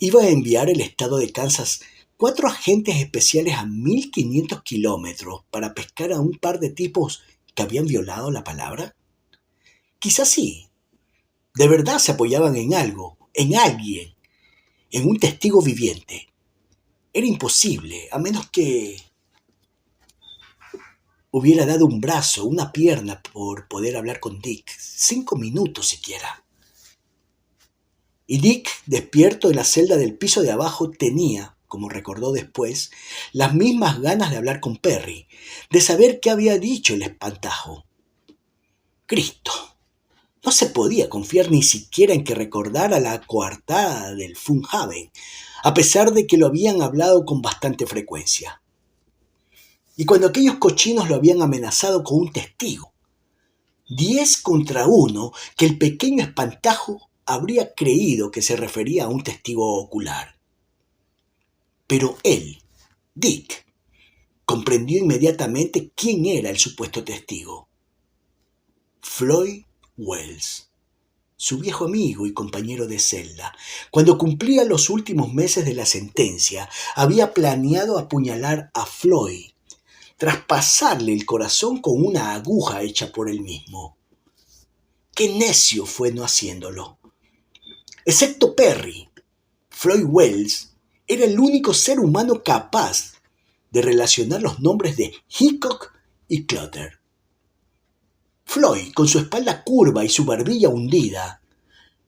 iba a enviar el estado de Kansas 4 agentes especiales a 1500 kilómetros para pescar a un par de tipos que habían violado la palabra. Quizás sí. De verdad se apoyaban en algo, en alguien, en un testigo viviente. Era imposible, a menos que hubiera dado un brazo, una pierna por poder hablar con Dick. 5 minutos siquiera. Y Dick, despierto en la celda del piso de abajo, tenía, como recordó después, las mismas ganas de hablar con Perry, de saber qué había dicho el espantajo. Cristo. No se podía confiar ni siquiera en que recordara la coartada del Funhaven, a pesar de que lo habían hablado con bastante frecuencia. Y cuando aquellos cochinos lo habían amenazado con un testigo, 10 contra 1, que el pequeño espantajo habría creído que se refería a un testigo ocular. Pero él, Dick, comprendió inmediatamente quién era el supuesto testigo. Floyd Wells, su viejo amigo y compañero de celda. Cuando cumplía los últimos meses de la sentencia, había planeado apuñalar a Floyd, traspasarle el corazón con una aguja hecha por él mismo. Qué necio fue no haciéndolo. Excepto Perry, Floyd Wells era el único ser humano capaz de relacionar los nombres de Hickok y Clutter. Floyd, con su espalda curva y su barbilla hundida,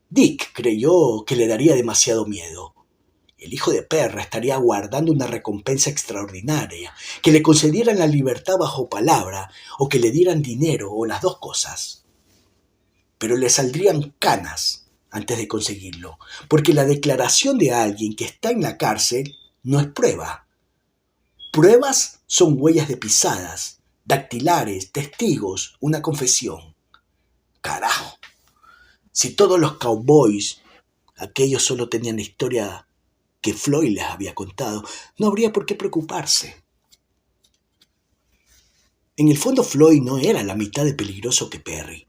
Dick creyó que le daría demasiado miedo. El hijo de perra estaría aguardando una recompensa extraordinaria, que le concedieran la libertad bajo palabra, o que le dieran dinero, o las dos cosas. Pero le saldrían canas antes de conseguirlo, porque la declaración de alguien que está en la cárcel no es prueba. Pruebas son huellas de pisadas, dactilares, testigos, una confesión. Carajo, si todos los cowboys, aquellos solo tenían la historia que Floyd les había contado, no habría por qué preocuparse. En el fondo, Floyd no era la mitad de peligroso que Perry.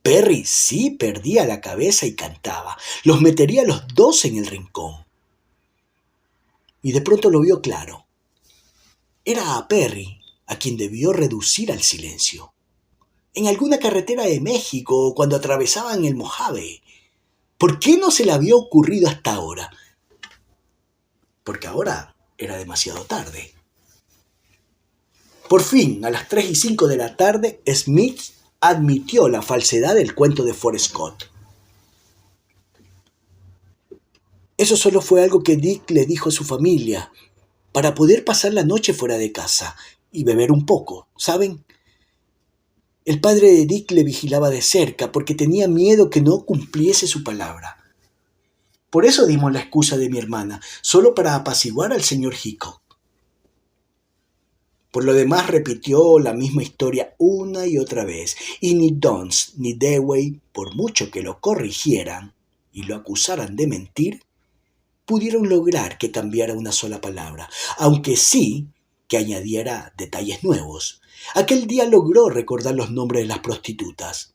Perry sí perdía la cabeza y cantaba. Los metería a los dos en el rincón. Y de pronto lo vio claro. Era a Perry a quien debió reducir al silencio. En alguna carretera de México, cuando atravesaban el Mojave. ¿Por qué no se le había ocurrido hasta ahora? Porque ahora era demasiado tarde. Por fin, a las 3:05 de la tarde, Smith admitió la falsedad del cuento de Forrest Scott. Eso solo fue algo que Dick le dijo a su familia, para poder pasar la noche fuera de casa y beber un poco, ¿saben? El padre de Dick le vigilaba de cerca porque tenía miedo que no cumpliese su palabra. Por eso dimos la excusa de mi hermana, solo para apaciguar al señor Hickok. Por lo demás repitió la misma historia una y otra vez, y ni Downs ni Dewey, por mucho que lo corrigieran y lo acusaran de mentir, pudieron lograr que cambiara una sola palabra, aunque sí que añadiera detalles nuevos. Aquel día logró recordar los nombres de las prostitutas,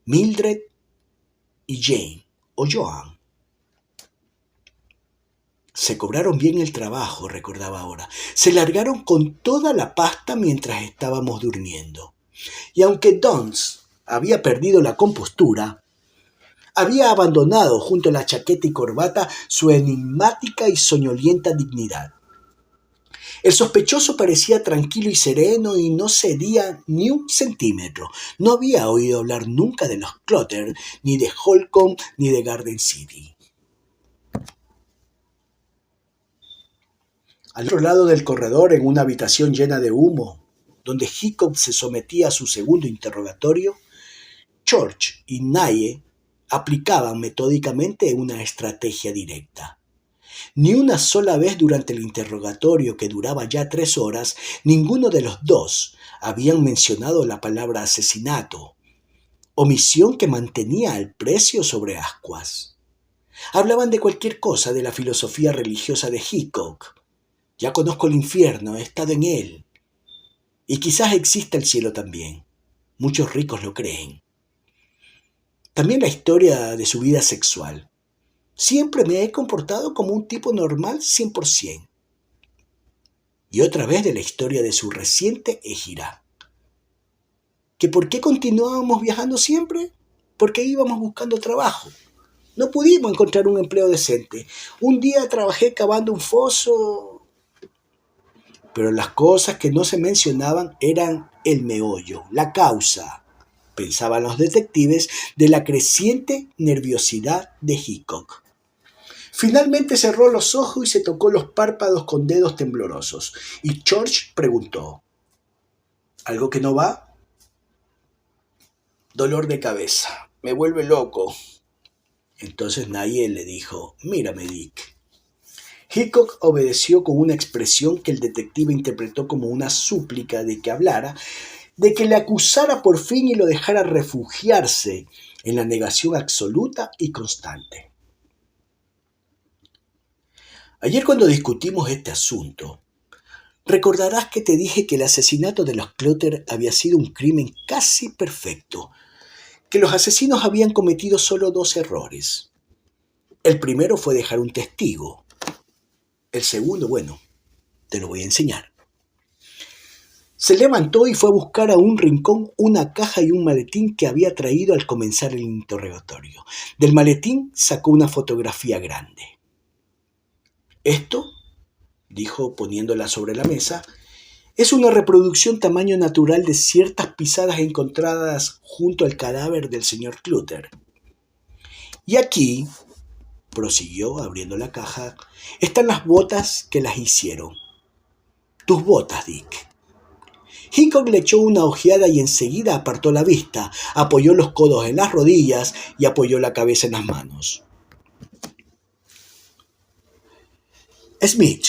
Mildred y Jane o Joan. Se cobraron bien el trabajo, recordaba ahora. Se largaron con toda la pasta mientras estábamos durmiendo. Y aunque Downs había perdido la compostura, había abandonado junto a la chaqueta y corbata su enigmática y soñolienta dignidad. El sospechoso parecía tranquilo y sereno y no cedía ni un centímetro. No había oído hablar nunca de los Clutter, ni de Holcomb, ni de Garden City. Al otro lado del corredor, en una habitación llena de humo, donde Hickok se sometía a su segundo interrogatorio, George y Nye aplicaban metódicamente una estrategia directa. Ni una sola vez durante el interrogatorio, que duraba ya 3 horas, ninguno de los dos habían mencionado la palabra asesinato, omisión que mantenía al precio sobre ascuas. Hablaban de cualquier cosa, de la filosofía religiosa de Hickok. Ya conozco el infierno, he estado en él. Y quizás exista el cielo también. Muchos ricos lo creen. También la historia de su vida sexual. Siempre me he comportado como un tipo normal 100%. Y otra vez de la historia de su reciente ejirá. ¿Que por qué continuábamos viajando siempre? Porque íbamos buscando trabajo. No pudimos encontrar un empleo decente. Un día trabajé cavando un foso. Pero las cosas que no se mencionaban eran el meollo, la causa, pensaban los detectives, de la creciente nerviosidad de Hickok. Finalmente cerró los ojos y se tocó los párpados con dedos temblorosos. Y George preguntó, ¿algo que no va? Dolor de cabeza, me vuelve loco. Entonces Nye le dijo, mírame, Dick. Hickok obedeció con una expresión que el detective interpretó como una súplica de que hablara, de que le acusara por fin y lo dejara refugiarse en la negación absoluta y constante. Ayer cuando discutimos este asunto, recordarás que te dije que el asesinato de los Clutter había sido un crimen casi perfecto, que los asesinos habían cometido solo 2 errores. El primero fue dejar un testigo. El segundo, bueno, te lo voy a enseñar. Se levantó y fue a buscar a un rincón una caja y un maletín que había traído al comenzar el interrogatorio. Del maletín sacó una fotografía grande. Esto, dijo poniéndola sobre la mesa, es una reproducción tamaño natural de ciertas pisadas encontradas junto al cadáver del señor Clutter. Y aquí, prosiguió abriendo la caja, están las botas que las hicieron. Tus botas, Dick. Hickok le echó una ojeada y enseguida apartó la vista, apoyó los codos en las rodillas y apoyó la cabeza en las manos. Smith,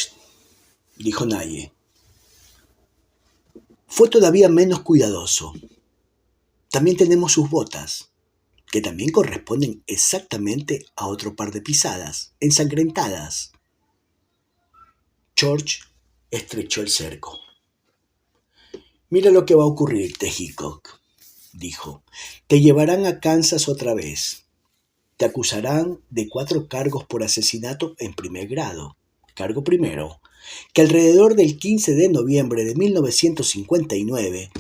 dijo Naye, fue todavía menos cuidadoso. También tenemos sus botas, que también corresponden exactamente a otro par de pisadas, ensangrentadas. George estrechó el cerco. Mira lo que va a ocurrirte, Hickok, dijo. Te llevarán a Kansas otra vez. Te acusarán de 4 cargos por asesinato en primer grado. Cargo primero, que alrededor del 15 de noviembre de 1959,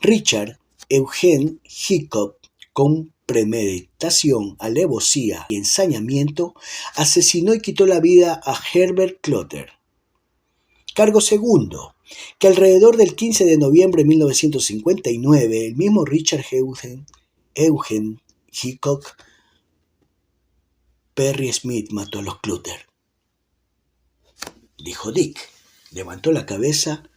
Richard Eugene Hickok, con premeditación, alevosía y ensañamiento, asesinó y quitó la vida a Herbert Clutter. Cargo segundo, que alrededor del 15 de noviembre de 1959, el mismo Richard Eugene Hickok Perry Smith mató a los Clutter. Dijo Dick, levantó la cabeza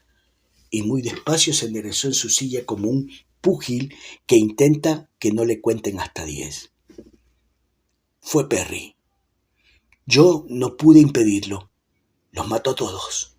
y muy despacio se enderezó en su silla como un púgil que intenta que no le cuenten hasta 10. Fue Perry. Yo no pude impedirlo. Los mató a todos.